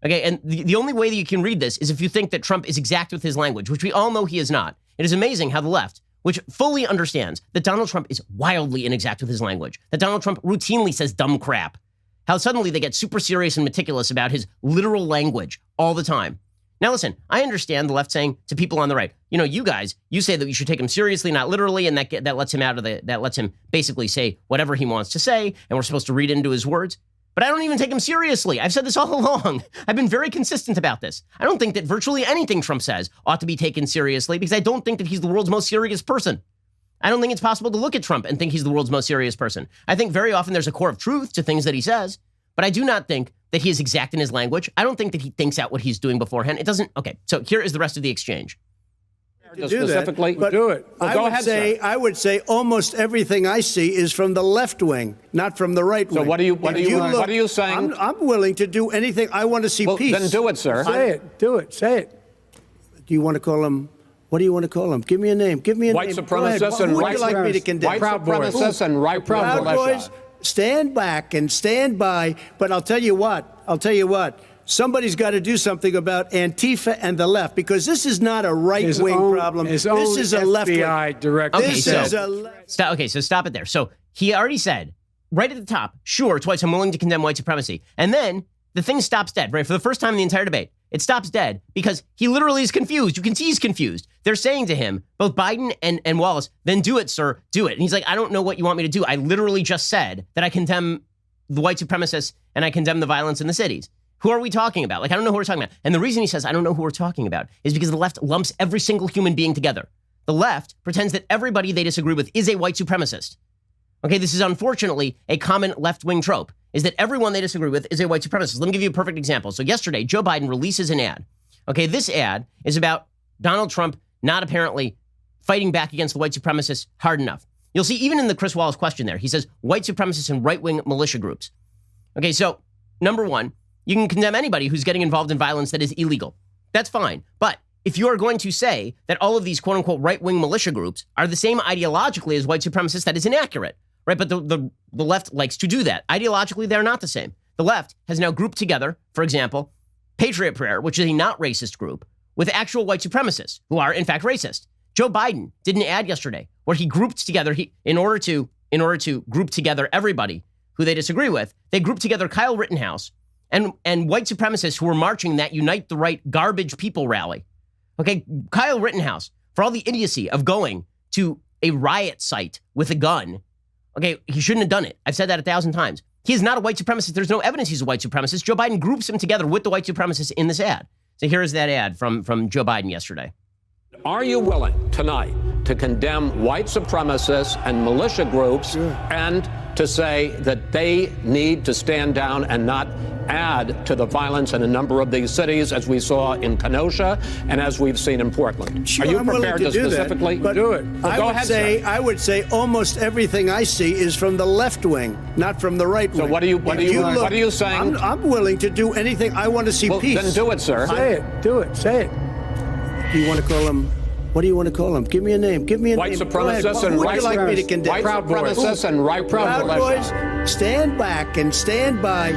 Okay, and the only way that you can read this is if you think that Trump is exact with his language, which we all know he is not. It is amazing how the left, which fully understands that Donald Trump is wildly inexact with his language, that Donald Trump routinely says dumb crap, how suddenly they get super serious and meticulous about his literal language all the time. Now, listen, I understand the left saying to people on the right, you guys, you say that you should take him seriously, not literally, and that lets him that lets him basically say whatever he wants to say, and we're supposed to read into his words. But I don't even take him seriously. I've said this all along. I've been very consistent about this. I don't think that virtually anything Trump says ought to be taken seriously because I don't think that he's the world's most serious person. I don't think it's possible to look at Trump and think he's the world's most serious person. I think very often there's a core of truth to things that he says, but I do not think that he is exact in his language. I don't think that he thinks out what he's doing beforehand. It doesn't. Okay, so here is the rest of the exchange. To do specifically, that, but do it. Well, I would say almost everything I see is from the left wing, not from the right wing. So what are you saying? I'm willing to do anything. I want to see peace. Then do it, sir. Say it. Do it. Say it. Do you want to call him? What do you want to call him? Give me a name. Give me a white name. Supremacists and white like me to condemn? White supremacists and right Proud Boys. Stand back and stand by. But I'll tell you what. Somebody's got to do something about Antifa and the left, because this is not a right-wing problem. This is a left-wing. Okay, so stop it there. So he already said, right at the top, sure, twice I'm willing to condemn white supremacy. And then the thing stops dead, right? For the first time in the entire debate, it stops dead because he literally is confused. You can see he's confused. They're saying to him, both Biden and Wallace, then do it, sir, do it. And he's like, I don't know what you want me to do. I literally just said that I condemn the white supremacists and I condemn the violence in the cities. Who are we talking about? Like, I don't know who we're talking about. And the reason he says, I don't know who we're talking about, is because the left lumps every single human being together. The left pretends that everybody they disagree with is a white supremacist. Okay, this is unfortunately a common left-wing trope, is that everyone they disagree with is a white supremacist. Let me give you a perfect example. So yesterday, Joe Biden releases an ad. Okay, this ad is about Donald Trump not apparently fighting back against the white supremacists hard enough. You'll see even in the Chris Wallace question there, he says white supremacists and right-wing militia groups. Okay, so number one, you can condemn anybody who's getting involved in violence that is illegal. That's fine. But if you are going to say that all of these quote-unquote right-wing militia groups are the same ideologically as white supremacists, that is inaccurate, right? But the left likes to do that. Ideologically, they're not the same. The left has now grouped together, for example, Patriot Prayer, which is a not racist group, with actual white supremacists who are in fact racist. Joe Biden did an ad yesterday where he grouped together, in order to group together everybody who they disagree with, they grouped together Kyle Rittenhouse and white supremacists who were marching that Unite the Right garbage people rally. Okay, Kyle Rittenhouse, for all the idiocy of going to a riot site with a gun, okay, he shouldn't have done it. I've said that 1,000 times. He is not a white supremacist. There's no evidence he's a white supremacist. Joe Biden groups him together with the white supremacists in this ad. So here is that ad from Joe Biden yesterday. Are you willing tonight to condemn white supremacists and militia groups and to say that they need to stand down and not add to the violence in a number of these cities, as we saw in Kenosha and as we've seen in Portland? Sure, are you I'm prepared to specifically do it? I would say almost everything I see is from the left wing, not from the right wing. So what are you saying? I'm willing to do anything. I want to see peace. Then do it, sir. Say it. Do it. Say it. Do you want to call him? What do you want to call him? Give me a name. Give me a white name. Supremacists and right like me to condemn? White supremacists and right Proud Boys, stand back and stand by.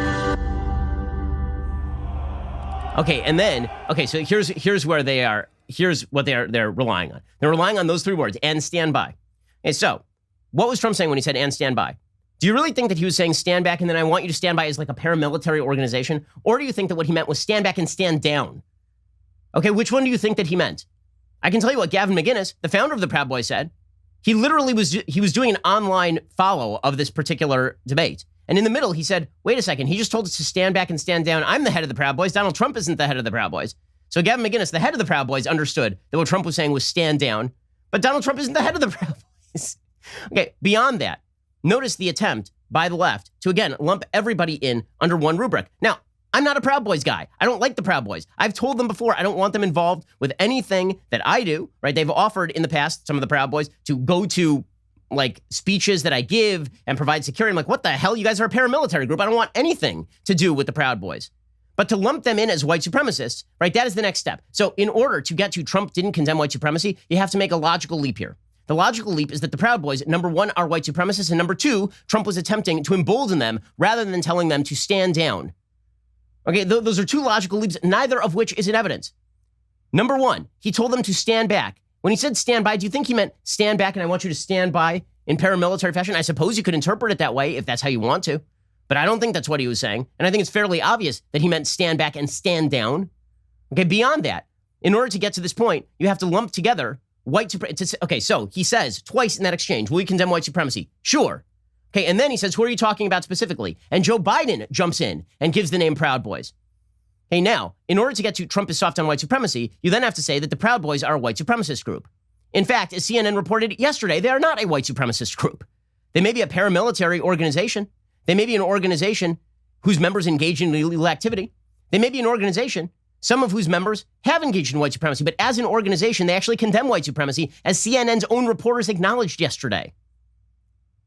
Okay, and then so here's where they are. Here's what they're relying on. They're relying on those three words, and stand by. Okay, so what was Trump saying when he said and stand by? Do you really think that he was saying stand back and then I want you to stand by as like a paramilitary organization? Or do you think that what he meant was stand back and stand down? Okay, which one do you think that he meant? I can tell you what Gavin McInnes, the founder of the Proud Boys, said. He literally was doing an online follow of this particular debate. And in the middle, he said, wait a second, he just told us to stand back and stand down. I'm the head of the Proud Boys. Donald Trump isn't the head of the Proud Boys. So Gavin McInnes, the head of the Proud Boys, understood that what Trump was saying was stand down. But Donald Trump isn't the head of the Proud Boys. Okay, beyond that, notice the attempt by the left to, again, lump everybody in under one rubric. Now, I'm not a Proud Boys guy. I don't like the Proud Boys. I've told them before, I don't want them involved with anything that I do, right? They've offered in the past, some of the Proud Boys, to go to like speeches that I give and provide security. I'm like, what the hell? You guys are a paramilitary group. I don't want anything to do with the Proud Boys. But to lump them in as white supremacists, right? That is the next step. So in order to get to Trump didn't condemn white supremacy, you have to make a logical leap here. The logical leap is that the Proud Boys, number one, are white supremacists, and number two, Trump was attempting to embolden them rather than telling them to stand down. Okay, those are two logical leaps, neither of which is in evidence. Number one, he told them to stand back. When he said stand by, do you think he meant stand back and I want you to stand by in paramilitary fashion? I suppose you could interpret it that way if that's how you want to, but I don't think that's what he was saying. And I think it's fairly obvious that he meant stand back and stand down. Okay, beyond that, in order to get to this point, you have to lump together white supremacy. Okay, so he says twice in that exchange, will you condemn white supremacy? Sure. Okay, and then he says, who are you talking about specifically? And Joe Biden jumps in and gives the name Proud Boys. Hey, now, in order to get to Trump is soft on white supremacy, you then have to say that the Proud Boys are a white supremacist group. In fact, as CNN reported yesterday, they are not a white supremacist group. They may be a paramilitary organization. They may be an organization whose members engage in illegal activity. They may be an organization, some of whose members have engaged in white supremacy, but as an organization, they actually condemn white supremacy, as CNN's own reporters acknowledged yesterday.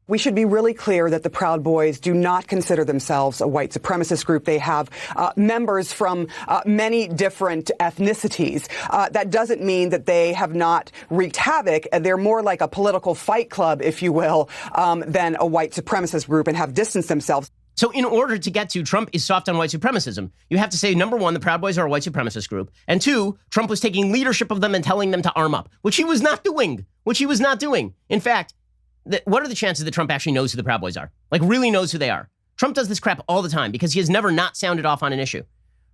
We should be really clear that the Proud Boys do not consider themselves a white supremacist group. They have members from many different ethnicities. That doesn't mean that they have not wreaked havoc. They're more like a political fight club, if you will, than a white supremacist group, and have distanced themselves. So in order to get to Trump is soft on white supremacism, you have to say, number one, the Proud Boys are a white supremacist group. And two, Trump was taking leadership of them and telling them to arm up, which he was not doing. In fact, what are the chances that Trump actually knows who the Proud Boys are? Like, really knows who they are? Trump does this crap all the time because he has never not sounded off on an issue,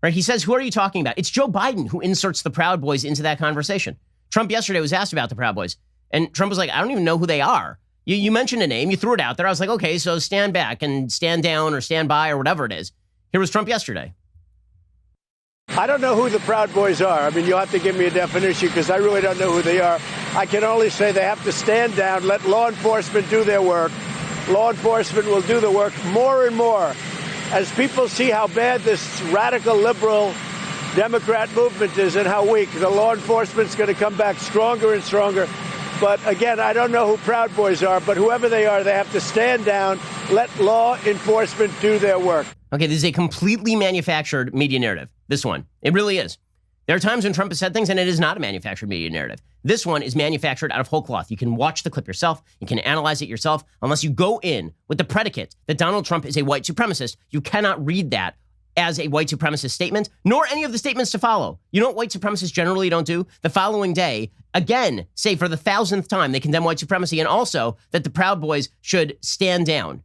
right? He says, who are you talking about? It's Joe Biden who inserts the Proud Boys into that conversation. Trump yesterday was asked about the Proud Boys, and Trump was like, I don't even know who they are. You mentioned a name, you threw it out there. I was like, okay, so stand back and stand down or stand by or whatever it is. Here was Trump yesterday. I don't know who the Proud Boys are. I mean, you'll have to give me a definition because I really don't know who they are. I can only say they have to stand down, let law enforcement do their work. Law enforcement will do the work more and more. As people see how bad this radical liberal Democrat movement is and how weak, the law enforcement's going to come back stronger and stronger. But again, I don't know who Proud Boys are, but whoever they are, they have to stand down, let law enforcement do their work. Okay, this is a completely manufactured media narrative. This one. It really is. There are times when Trump has said things and it is not a manufactured media narrative. This one is manufactured out of whole cloth. You can watch the clip yourself. You can analyze it yourself. Unless you go in with the predicate that Donald Trump is a white supremacist, you cannot read that as a white supremacist statement, nor any of the statements to follow. You know what white supremacists generally don't do? The following day, again, say for the 1,000th time, they condemn white supremacy and also that the Proud Boys should stand down.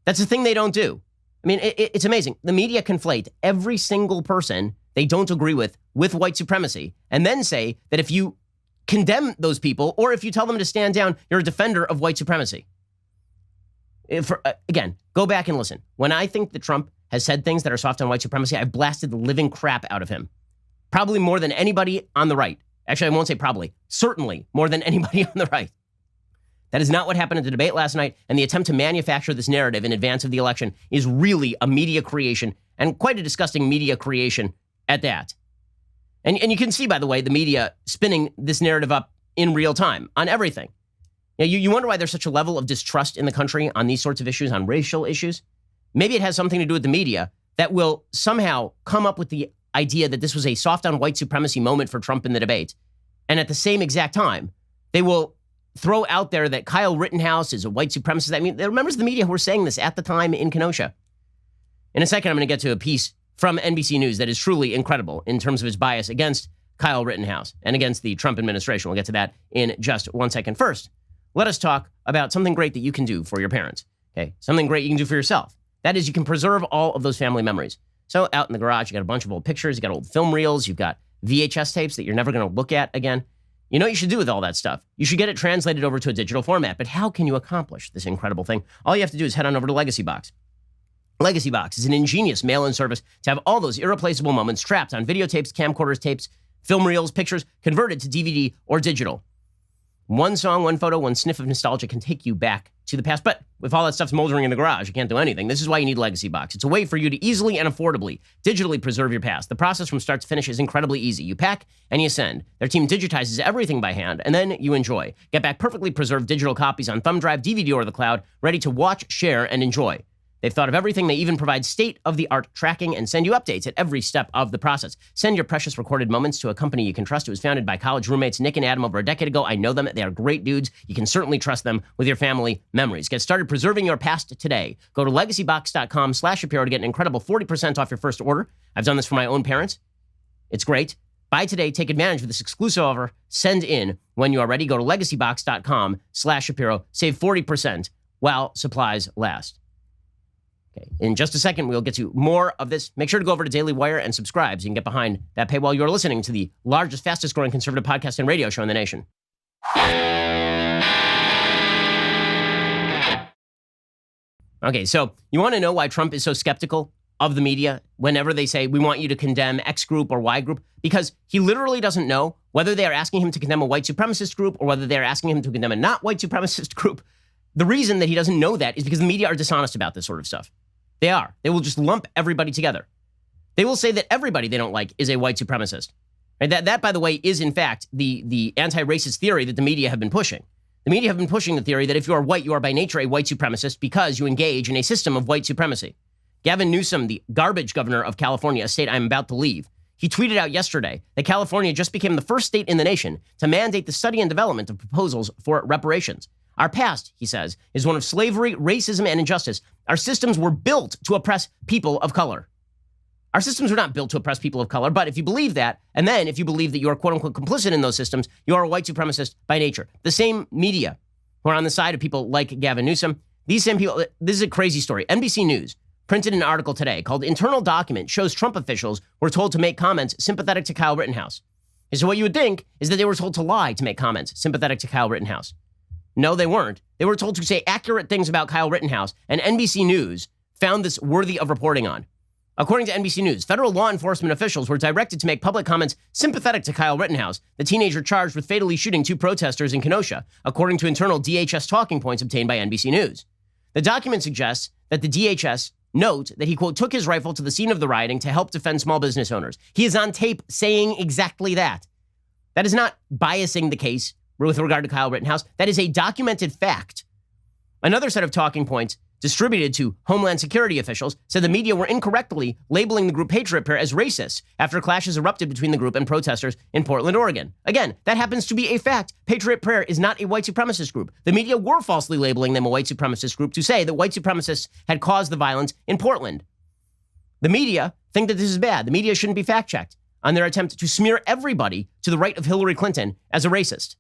That's the thing they don't do. I mean, it's amazing. The media conflate every single person they don't agree with white supremacy, and then say that if you condemn those people or if you tell them to stand down, you're a defender of white supremacy. Again, go back and listen. When I think that Trump has said things that are soft on white supremacy, I've blasted the living crap out of him. Probably more than anybody on the right. Actually, I won't say probably. Certainly more than anybody on the right. That is not what happened at the debate last night, and the attempt to manufacture this narrative in advance of the election is really a media creation, and quite a disgusting media creation at that. And you can see, by the way, the media spinning this narrative up in real time on everything. You wonder why there's such a level of distrust in the country on these sorts of issues, on racial issues. Maybe it has something to do with the media that will somehow come up with the idea that this was a soft on white supremacy moment for Trump in the debate. And at the same exact time, they will throw out there that Kyle Rittenhouse is a white supremacist. I mean, there are members of the media who were saying this at the time in Kenosha. In a second, I'm going to get to a piece from NBC News that is truly incredible in terms of its bias against Kyle Rittenhouse and against the Trump administration. We'll get to that in just 1 second. First, let us talk about something great that you can do for your parents. Okay, something great you can do for yourself. That is, you can preserve all of those family memories. So out in the garage, you got a bunch of old pictures, you got old film reels, you've got VHS tapes that you're never going to look at again. You know what you should do with all that stuff? You should get it translated over to a digital format. But how can you accomplish this incredible thing? All you have to do is head on over to Legacy Box. Legacy Box is an ingenious mail-in service to have all those irreplaceable moments trapped on videotapes, camcorders, tapes, film reels, pictures, converted to DVD or digital. One song, one photo, one sniff of nostalgia can take you back to the past. But if all that stuff's moldering in the garage, you can't do anything. This is why you need Legacy Box. It's a way for you to easily and affordably digitally preserve your past. The process from start to finish is incredibly easy. You pack and you send. Their team digitizes everything by hand, and then you enjoy. Get back perfectly preserved digital copies on thumb drive, DVD, or the cloud, ready to watch, share, and enjoy. They've thought of everything. They even provide state-of-the-art tracking and send you updates at every step of the process. Send your precious recorded moments to a company you can trust. It was founded by college roommates Nick and Adam over a decade ago. I know them. They are great dudes. You can certainly trust them with your family memories. Get started preserving your past today. Go to legacybox.com/Shapiro to get an incredible 40% off your first order. I've done this for my own parents. It's great. Buy today. Take advantage of this exclusive offer. Send in when you are ready. Go to legacybox.com/Shapiro. Save 40% while supplies last. Okay. In just a second, we'll get to more of this. Make sure to go over to Daily Wire and subscribe so you can get behind that paywall. You're listening to the largest, fastest growing conservative podcast and radio show in the nation. Okay, so you want to know why Trump is so skeptical of the media whenever they say, we want you to condemn X group or Y group? Because he literally doesn't know whether they are asking him to condemn a white supremacist group or whether they're asking him to condemn a not white supremacist group. The reason that he doesn't know that is because the media are dishonest about this sort of stuff. They are. They will just lump everybody together. They will say that everybody they don't like is a white supremacist. Right? That, by the way, is in fact the anti-racist theory that the media have been pushing. The media have been pushing the theory that if you are white, you are by nature a white supremacist because you engage in a system of white supremacy. Gavin Newsom, the garbage governor of California, a state I'm about to leave, he tweeted out yesterday that California just became the first state in the nation to mandate the study and development of proposals for reparations. Our past, he says, is one of slavery, racism, and injustice. Our systems were built to oppress people of color. Our systems were not built to oppress people of color, but if you believe that, and then if you believe that you are quote-unquote complicit in those systems, you are a white supremacist by nature. The same media who are on the side of people like Gavin Newsom, these same people, this is a crazy story. NBC News printed an article today called Internal Document Shows Trump Officials Were Told to Make Comments Sympathetic to Kyle Rittenhouse. And so what you would think is that they were told to lie to make comments sympathetic to Kyle Rittenhouse. No, they weren't. They were told to say accurate things about Kyle Rittenhouse, and NBC News found this worthy of reporting on. According to NBC News, federal law enforcement officials were directed to make public comments sympathetic to Kyle Rittenhouse, the teenager charged with fatally shooting 2 protesters in Kenosha, according to internal DHS talking points obtained by NBC News. The document suggests that the DHS note that he, quote, took his rifle to the scene of the rioting to help defend small business owners. He is on tape saying exactly that. That is not biasing the case with regard to Kyle Rittenhouse. That is a documented fact. Another set of talking points distributed to Homeland Security officials said the media were incorrectly labeling the group Patriot Prayer as racist after clashes erupted between the group and protesters in Portland, Oregon. Again, that happens to be a fact. Patriot Prayer is not a white supremacist group. The media were falsely labeling them a white supremacist group to say that white supremacists had caused the violence in Portland. The media think that this is bad. The media shouldn't be fact-checked on their attempt to smear everybody to the right of Hillary Clinton as a racist.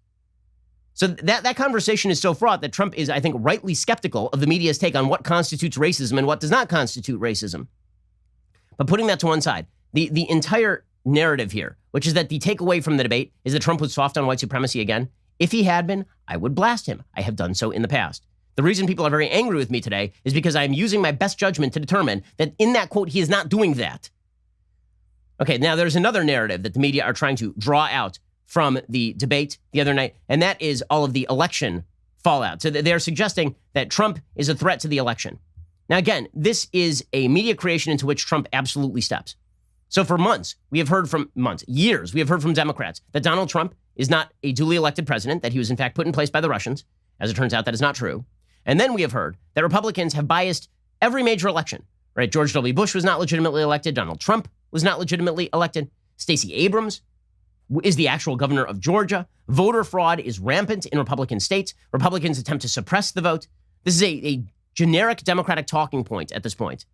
So that conversation is so fraught that Trump is, I think, rightly skeptical of the media's take on what constitutes racism and what does not constitute racism. But putting that to one side, the entire narrative here, which is that the takeaway from the debate is that Trump was soft on white supremacy again. If he had been, I would blast him. I have done so in the past. The reason people are very angry with me today is because I'm using my best judgment to determine that in that quote, he is not doing that. Okay, now there's another narrative that the media are trying to draw out from the debate the other night, and that is all of the election fallout. So they're suggesting that Trump is a threat to the election. Now, again, this is a media creation into which Trump absolutely steps. So for months, years, we have heard from Democrats that Donald Trump is not a duly elected president, that he was in fact put in place by the Russians. As it turns out, that is not true. And then we have heard that Republicans have biased every major election, right? George W. Bush was not legitimately elected. Donald Trump was not legitimately elected. Stacey Abrams is the actual governor of Georgia. Voter fraud is rampant in Republican states. Republicans attempt to suppress the vote. This is a generic Democratic talking point at this point.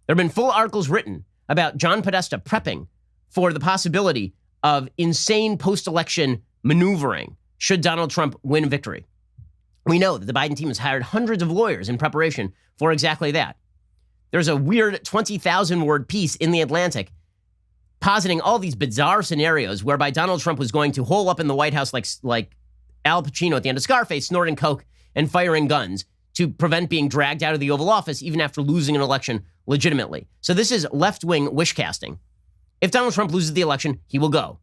There have been full articles written about John Podesta prepping for the possibility of insane post-election maneuvering should Donald Trump win victory. We know that the Biden team has hired hundreds of lawyers in preparation for exactly that. There's a weird 20,000-word piece in The Atlantic positing all these bizarre scenarios whereby Donald Trump was going to hole up in the White House like Al Pacino at the end of Scarface, snorting coke and firing guns to prevent being dragged out of the Oval Office even after losing an election legitimately. So this is left-wing wish casting. If Donald Trump loses the election, he will go.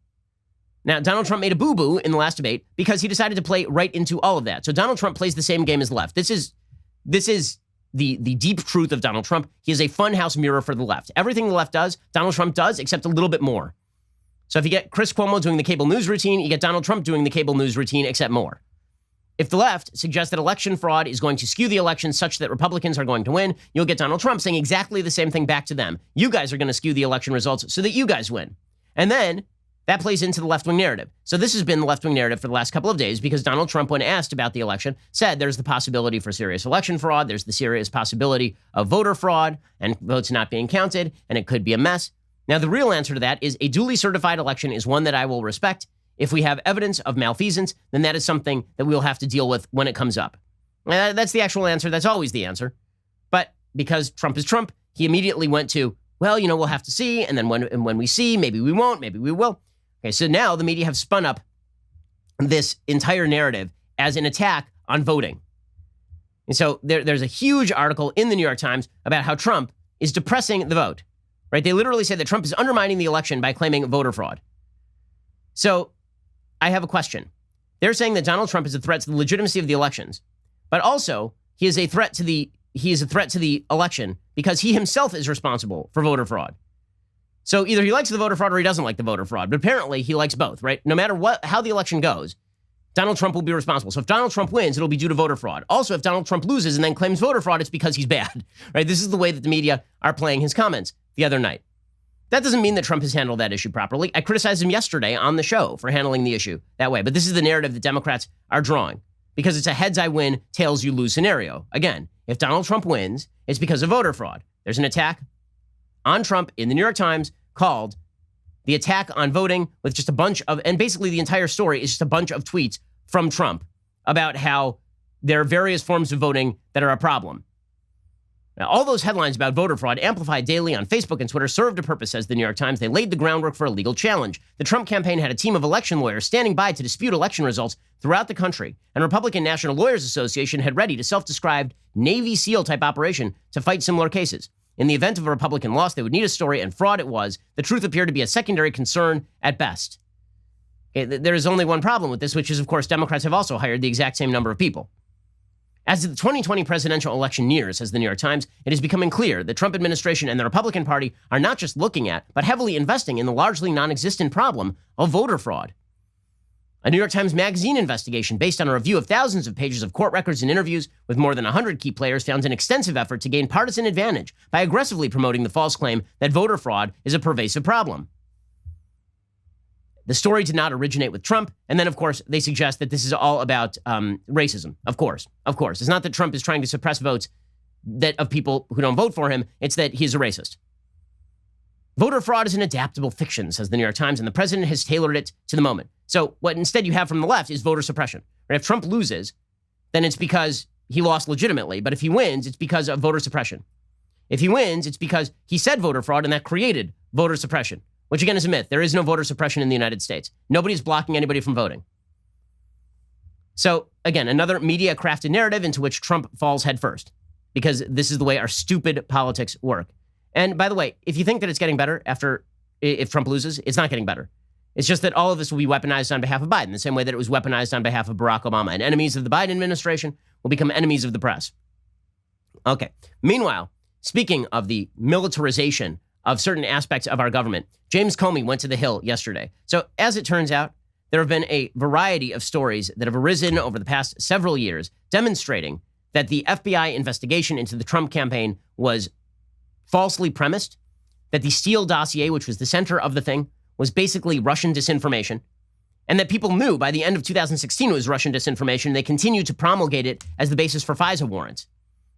Now, Donald Trump made a boo-boo in the last debate because he decided to play right into all of that. So Donald Trump plays the same game as the left. This is the deep truth of Donald Trump. He is a funhouse mirror for the left. Everything the left does, Donald Trump does, except a little bit more. So if you get Chris Cuomo doing the cable news routine, you get Donald Trump doing the cable news routine, except more. If the left suggests that election fraud is going to skew the election such that Republicans are going to win, you'll get Donald Trump saying exactly the same thing back to them. You guys are going to skew the election results so that you guys win. And then that plays into the left-wing narrative. So this has been the left-wing narrative for the last couple of days because Donald Trump, when asked about the election, said there's the possibility for serious election fraud, there's the serious possibility of voter fraud and votes not being counted, and it could be a mess. Now, the real answer to that is a duly certified election is one that I will respect. If we have evidence of malfeasance, then that is something that we'll have to deal with when it comes up. That's the actual answer. That's always the answer. But because Trump is Trump, he immediately went to, well, we'll have to see, and then when we see, maybe we won't, maybe we will. Okay, so now the media have spun up this entire narrative as an attack on voting. And so there's a huge article in the New York Times about how Trump is depressing the vote, right? They literally say that Trump is undermining the election by claiming voter fraud. So I have a question. They're saying that Donald Trump is a threat to the legitimacy of the elections, but also he is a threat to the he is a threat to the election because he himself is responsible for voter fraud. So either he likes the voter fraud or he doesn't like the voter fraud. But apparently he likes both, right? No matter how the election goes, Donald Trump will be responsible. So if Donald Trump wins, it'll be due to voter fraud. Also, if Donald Trump loses and then claims voter fraud, it's because he's bad, right? This is the way that the media are playing his comments the other night. That doesn't mean that Trump has handled that issue properly. I criticized him yesterday on the show for handling the issue that way. But this is the narrative that Democrats are drawing because it's a heads I win, tails you lose scenario. Again, if Donald Trump wins, it's because of voter fraud. There's an attack on Trump in the New York Times called The Attack on Voting, with just a bunch of, and basically the entire story is just a bunch of tweets from Trump about how there are various forms of voting that are a problem. Now, all those headlines about voter fraud, amplified daily on Facebook and Twitter, served a purpose, says the New York Times. They laid the groundwork for a legal challenge. The Trump campaign had a team of election lawyers standing by to dispute election results throughout the country, and Republican National Lawyers Association had readied a self-described Navy SEAL-type operation to fight similar cases. In the event of a Republican loss, they would need a story, and fraud it was. The truth appeared to be a secondary concern at best. There is only one problem with this, which is, of course, Democrats have also hired the exact same number of people. As the 2020 presidential election nears, says the New York Times, it is becoming clear the Trump administration and the Republican Party are not just looking at, but heavily investing in the largely non-existent problem of voter fraud. A New York Times Magazine investigation based on a review of thousands of pages of court records and interviews with more than 100 key players found an extensive effort to gain partisan advantage by aggressively promoting the false claim that voter fraud is a pervasive problem. The story did not originate with Trump. And then, of course, they suggest that this is all about racism. Of course. It's not that Trump is trying to suppress votes of people who don't vote for him. It's that he's a racist. Voter fraud is an adaptable fiction, says the New York Times, and the president has tailored it to the moment. So what instead you have from the left is voter suppression. Right? If Trump loses, then it's because he lost legitimately. But if he wins, it's because of voter suppression. If he wins, it's because he said voter fraud and that created voter suppression. Which again is a myth. There is no voter suppression in the United States. Nobody's blocking anybody from voting. So again, another media-crafted narrative into which Trump falls headfirst, because this is the way our stupid politics work. And by the way, if you think that it's getting better if Trump loses, it's not getting better. It's just that all of this will be weaponized on behalf of Biden, the same way that it was weaponized on behalf of Barack Obama. And enemies of the Biden administration will become enemies of the press. Okay. Meanwhile, speaking of the militarization of certain aspects of our government, James Comey went to the Hill yesterday. So as it turns out, there have been a variety of stories that have arisen over the past several years demonstrating that the FBI investigation into the Trump campaign was falsely premised, that the Steele dossier, which was the center of the thing, was basically Russian disinformation, and that people knew by the end of 2016 it was Russian disinformation. They continued to promulgate it as the basis for FISA warrants.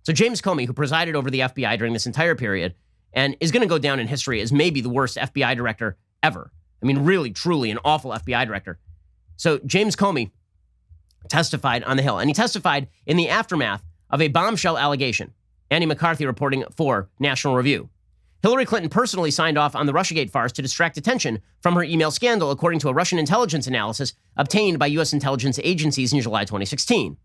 So James Comey, who presided over the FBI during this entire period, and is going to go down in history as maybe the worst FBI director ever. I mean, really, truly an awful FBI director. So James Comey testified on the Hill, and he testified in the aftermath of a bombshell allegation. Andy McCarthy reporting for National Review. Hillary Clinton personally signed off on the Russiagate farce to distract attention from her email scandal, according to a Russian intelligence analysis obtained by U.S. intelligence agencies in July 2016.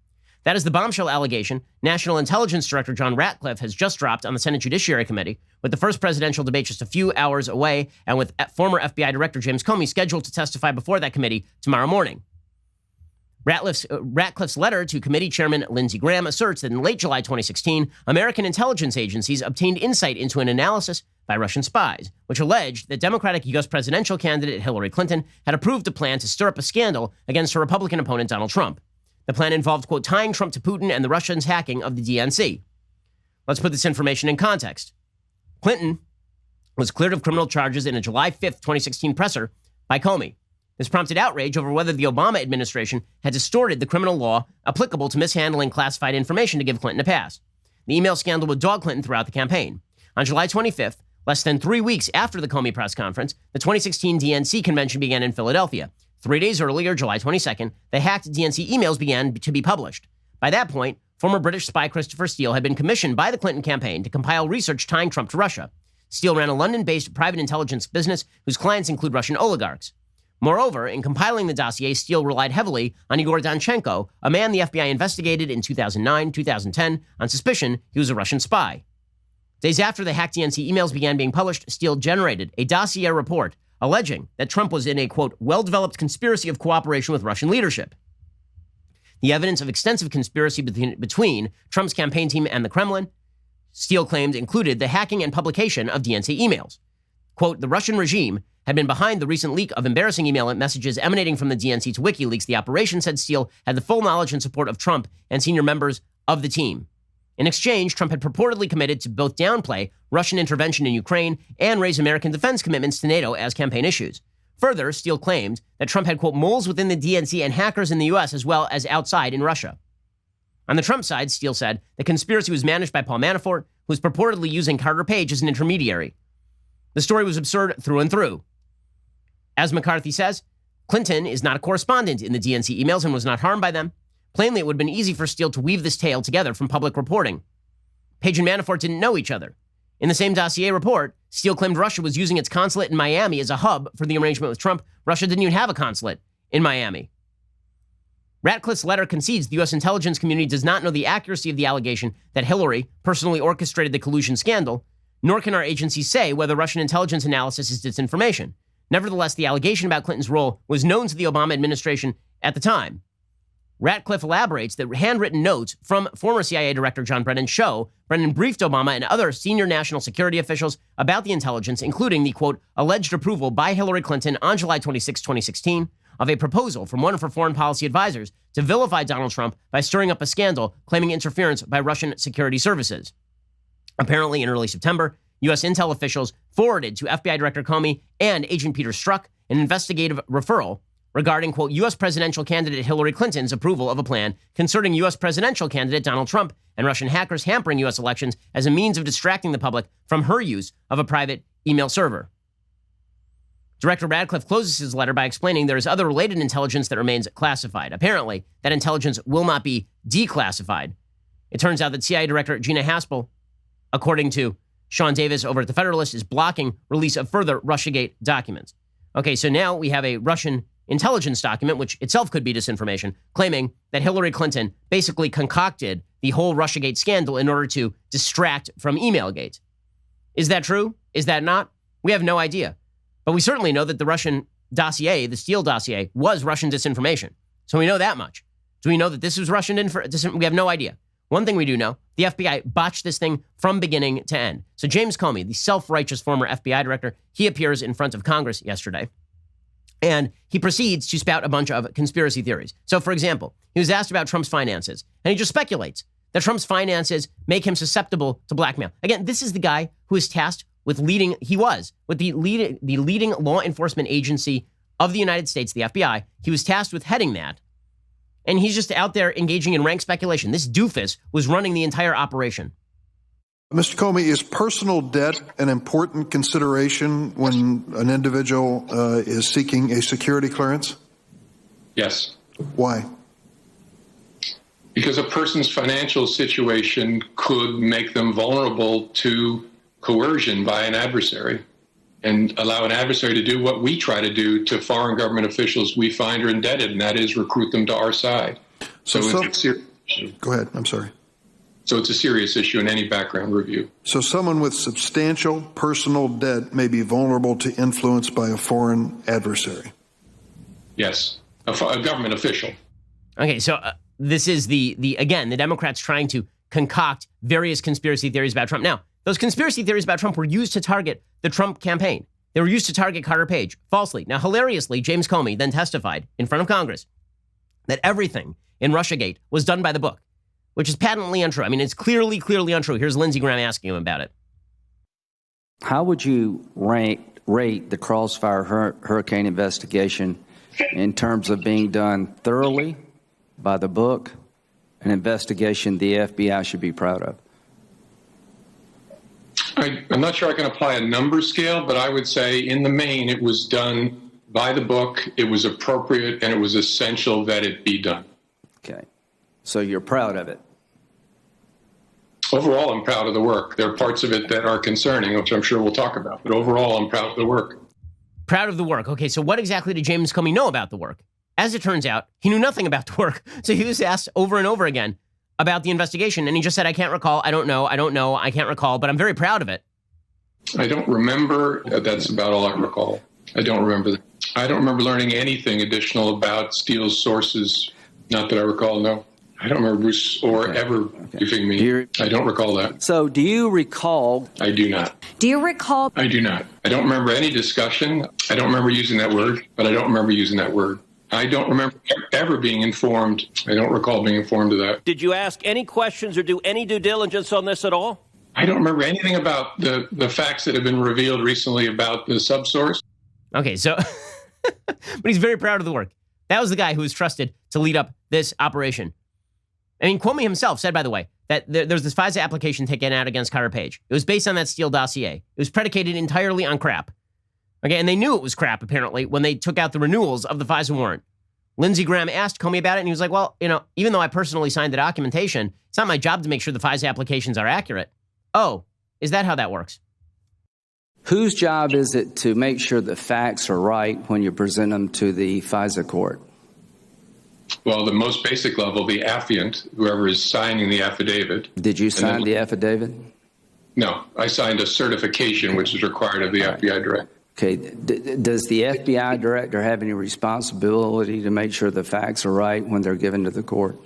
That is the bombshell allegation National Intelligence Director John Ratcliffe has just dropped on the Senate Judiciary Committee, with the first presidential debate just a few hours away, and with former FBI Director James Comey scheduled to testify before that committee tomorrow morning. Ratcliffe's letter to committee chairman Lindsey Graham asserts that in late July 2016, American intelligence agencies obtained insight into an analysis by Russian spies, which alleged that Democratic U.S. presidential candidate Hillary Clinton had approved a plan to stir up a scandal against her Republican opponent Donald Trump. The plan involved, quote, tying Trump to Putin and the Russians' hacking of the DNC. Let's put this information in context. Clinton was cleared of criminal charges in a July 5th, 2016 presser by Comey. This prompted outrage over whether the Obama administration had distorted the criminal law applicable to mishandling classified information to give Clinton a pass. The email scandal would dog Clinton throughout the campaign. On July 25th, less than 3 weeks after the Comey press conference, the 2016 DNC convention began in Philadelphia. 3 days earlier, July 22nd, the hacked DNC emails began to be published. By that point, former British spy Christopher Steele had been commissioned by the Clinton campaign to compile research tying Trump to Russia. Steele ran a London-based private intelligence business whose clients include Russian oligarchs. Moreover, in compiling the dossier, Steele relied heavily on Igor Danchenko, a man the FBI investigated in 2009, 2010 on suspicion he was a Russian spy. Days after the hacked DNC emails began being published, Steele generated a dossier report alleging that Trump was in a, quote, well-developed conspiracy of cooperation with Russian leadership. The evidence of extensive conspiracy between Trump's campaign team and the Kremlin Steele claimed included the hacking and publication of DNC emails. Quote, the Russian regime had been behind the recent leak of embarrassing email messages emanating from the DNC to WikiLeaks. The operation, said Steele, had the full knowledge and support of Trump and senior members of the team. In exchange, Trump had purportedly committed to both downplay Russian intervention in Ukraine and raise American defense commitments to NATO as campaign issues. Further, Steele claimed that Trump had, quote, moles within the DNC and hackers in the U.S. as well as outside in Russia. On the Trump side, Steele said the conspiracy was managed by Paul Manafort, who was purportedly using Carter Page as an intermediary. The story was absurd through and through. As McCarthy says, Clinton is not a correspondent in the DNC emails and was not harmed by them. Plainly, it would have been easy for Steele to weave this tale together from public reporting. Page and Manafort didn't know each other. In the same dossier report, Steele claimed Russia was using its consulate in Miami as a hub for the arrangement with Trump. Russia didn't even have a consulate in Miami. Ratcliffe's letter concedes the U.S. intelligence community does not know the accuracy of the allegation that Hillary personally orchestrated the collusion scandal, nor can our agencies say whether Russian intelligence analysis is disinformation. Nevertheless, the allegation about Clinton's role was known to the Obama administration at the time. Ratcliffe elaborates that handwritten notes from former CIA Director John Brennan show Brennan briefed Obama and other senior national security officials about the intelligence, including the, quote, alleged approval by Hillary Clinton on July 26, 2016, of a proposal from one of her foreign policy advisors to vilify Donald Trump by stirring up a scandal claiming interference by Russian security services. Apparently, in early September, U.S. intel officials forwarded to FBI Director Comey and Agent Peter Strzok an investigative referral regarding, quote, U.S. presidential candidate Hillary Clinton's approval of a plan concerning U.S. presidential candidate Donald Trump and Russian hackers hampering U.S. elections as a means of distracting the public from her use of a private email server. Director Radcliffe closes his letter by explaining there is other related intelligence that remains classified. Apparently, that intelligence will not be declassified. It turns out that CIA Director Gina Haspel, according to Sean Davis over at The Federalist, is blocking release of further Russiagate documents. Okay, so now we have a Russian intelligence document, which itself could be disinformation, claiming that Hillary Clinton basically concocted the whole Russiagate scandal in order to distract from Emailgate. Is that true? Is that not? We have no idea. But we certainly know that the Russian dossier, the Steele dossier, was Russian disinformation. So we know that much. Do we know that this was Russian disinformation? We have no idea. One thing we do know, the FBI botched this thing from beginning to end. So James Comey, the self-righteous former FBI director, he appears in front of Congress yesterday, and he proceeds to spout a bunch of conspiracy theories. So, for example, he was asked about Trump's finances, and he just speculates that Trump's finances make him susceptible to blackmail. Again, this is the guy who is tasked with leading the leading law enforcement agency of the United States, the FBI. He was tasked with heading that. And he's just out there engaging in rank speculation. This doofus was running the entire operation. Mr. Comey, is personal debt an important consideration when an individual is seeking a security clearance? Yes. Why? Because a person's financial situation could make them vulnerable to coercion by an adversary and allow an adversary to do what we try to do to foreign government officials we find are indebted, and that is recruit them to our side. So it's a serious issue. Go ahead. I'm sorry. So it's a serious issue in any background review. So someone with substantial personal debt may be vulnerable to influence by a foreign adversary? Yes, a government official. Okay, so this is the Democrats trying to concoct various conspiracy theories about Trump. Now, those conspiracy theories about Trump were used to target the Trump campaign. They were used to target Carter Page falsely. Now, hilariously, James Comey then testified in front of Congress that everything in Russiagate was done by the book, which is patently untrue. I mean, it's clearly untrue. Here's Lindsey Graham asking him about it. How would you rate the Crossfire Hurricane investigation in terms of being done thoroughly by the book, an investigation the FBI should be proud of? I'm not sure I can apply a number scale, but I would say in the main it was done by the book, it was appropriate, and it was essential that it be done. Okay. So you're proud of it? Overall, I'm proud of the work. There are parts of it that are concerning, which I'm sure we'll talk about, but overall, I'm proud of the work. Proud of the work. Okay, so what exactly did James Comey know about the work? As it turns out, he knew nothing about the work. So he was asked over and over again about the investigation, and he just said, I can't recall, I don't know, I can't recall, but I'm very proud of it. I don't remember. That's about all I recall. I don't remember. I don't remember learning anything additional about Steele's sources. Not that I recall, no. I don't remember Bruce Orr ever briefing me. I don't recall that. So do you recall? I do not. Do you recall? I do not. I don't remember any discussion. I don't remember using that word, but I don't remember using that word. I don't remember ever being informed. I don't recall being informed of that. Did you ask any questions or do any due diligence on this at all? I don't remember anything about the facts that have been revealed recently about the subsource. Okay, so, but he's very proud of the work. That was the guy who was trusted to lead up this operation. I mean, Comey himself said, by the way, that there's this FISA application taken out against Carter Page. It was based on that Steele dossier. It was predicated entirely on crap. Okay, and they knew it was crap, apparently, when they took out the renewals of the FISA warrant. Lindsey Graham asked Comey about it, and he was like, well, even though I personally signed the documentation, it's not my job to make sure the FISA applications are accurate. Oh, is that how that works? Whose job is it to make sure the facts are right when you present them to the FISA court? Well, the most basic level, the affiant, whoever is signing the affidavit. Did you sign the affidavit? No, I signed a certification, which is required of the FBI director. Okay. Does the FBI director have any responsibility to make sure the facts are right when they're given to the court?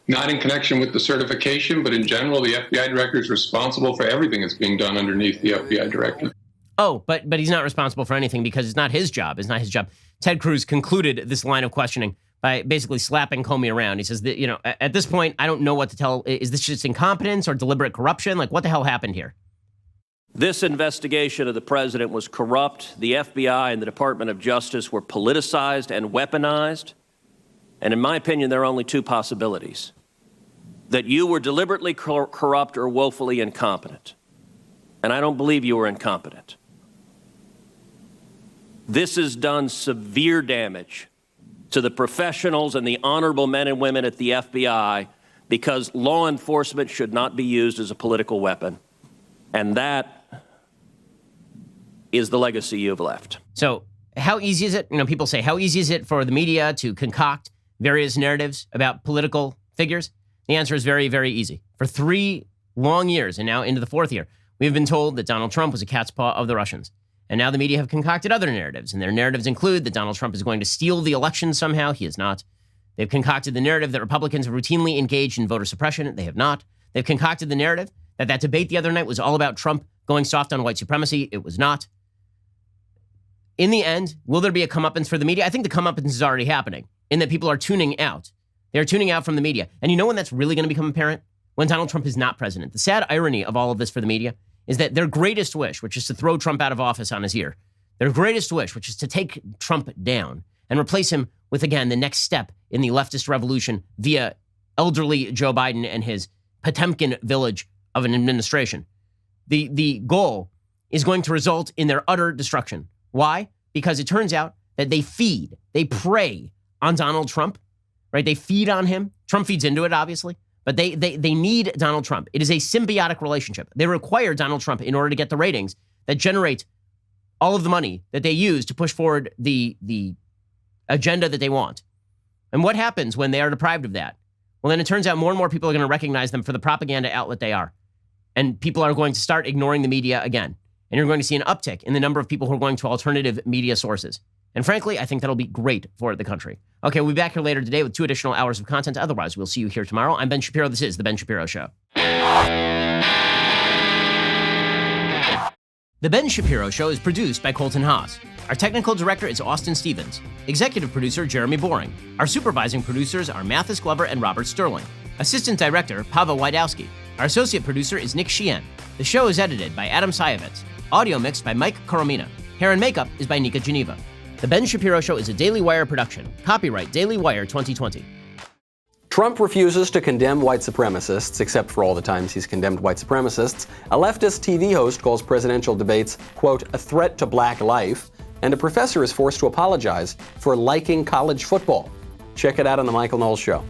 Not in connection with the certification, but in general, the FBI director is responsible for everything that's being done underneath the FBI director. Oh, but he's not responsible for anything because it's not his job. It's not his job. Ted Cruz concluded this line of questioning by basically slapping Comey around. He says that, at this point, I don't know what to tell. Is this just incompetence or deliberate corruption? Like, what the hell happened here? This investigation of the president was corrupt. The FBI and the Department of Justice were politicized and weaponized. And in my opinion, there are only two possibilities: that you were deliberately corrupt or woefully incompetent. And I don't believe you were incompetent. This has done severe damage to the professionals and the honorable men and women at the FBI, because law enforcement should not be used as a political weapon. And that is the legacy you've left. So how easy is it? People say, how easy is it for the media to concoct various narratives about political figures? The answer is very, very easy. For 3 long years, and now into the 4th year, we've been told that Donald Trump was a cat's paw of the Russians. And now the media have concocted other narratives, and their narratives include that Donald Trump is going to steal the election somehow. He is not. They've concocted the narrative that Republicans have routinely engaged in voter suppression. They have not. They've concocted the narrative that debate the other night was all about Trump going soft on white supremacy. It was not. In the end, will there be a comeuppance for the media? I think the comeuppance is already happening in that people are tuning out. They're tuning out from the media. And you know when that's really going to become apparent? When Donald Trump is not president. The sad irony of all of this for the media is that their greatest wish, which is to throw Trump out of office on his ear, their greatest wish, which is to take Trump down and replace him with, again, the next step in the leftist revolution via elderly Joe Biden and his Potemkin village of an administration. The goal is going to result in their utter destruction. Why? Because it turns out that they prey on Donald Trump, right? They feed on him. Trump feeds into it, obviously. But they need Donald Trump. It is a symbiotic relationship. They require Donald Trump in order to get the ratings that generate all of the money that they use to push forward the agenda that they want. And what happens when they are deprived of that? Well, then it turns out more and more people are going to recognize them for the propaganda outlet they are. And people are going to start ignoring the media again. And you're going to see an uptick in the number of people who are going to alternative media sources. And frankly, I think that'll be great for the country. Okay, we'll be back here later today with 2 additional hours of content. Otherwise, we'll see you here tomorrow. I'm Ben Shapiro. This is The Ben Shapiro Show. The Ben Shapiro Show is produced by Colton Haas. Our technical director is Austin Stevens. Executive producer, Jeremy Boring. Our supervising producers are Mathis Glover and Robert Sterling. Assistant director, Pavel Wydowski. Our associate producer is Nick Sheehan. The show is edited by Adam Sayevitz. Audio mixed by Mike Coromina. Hair and makeup is by Nika Geneva. The Ben Shapiro Show is a Daily Wire production. Copyright Daily Wire 2020. Trump refuses to condemn white supremacists, except for all the times he's condemned white supremacists. A leftist TV host calls presidential debates, quote, a threat to black life. And a professor is forced to apologize for liking college football. Check it out on The Michael Knowles Show.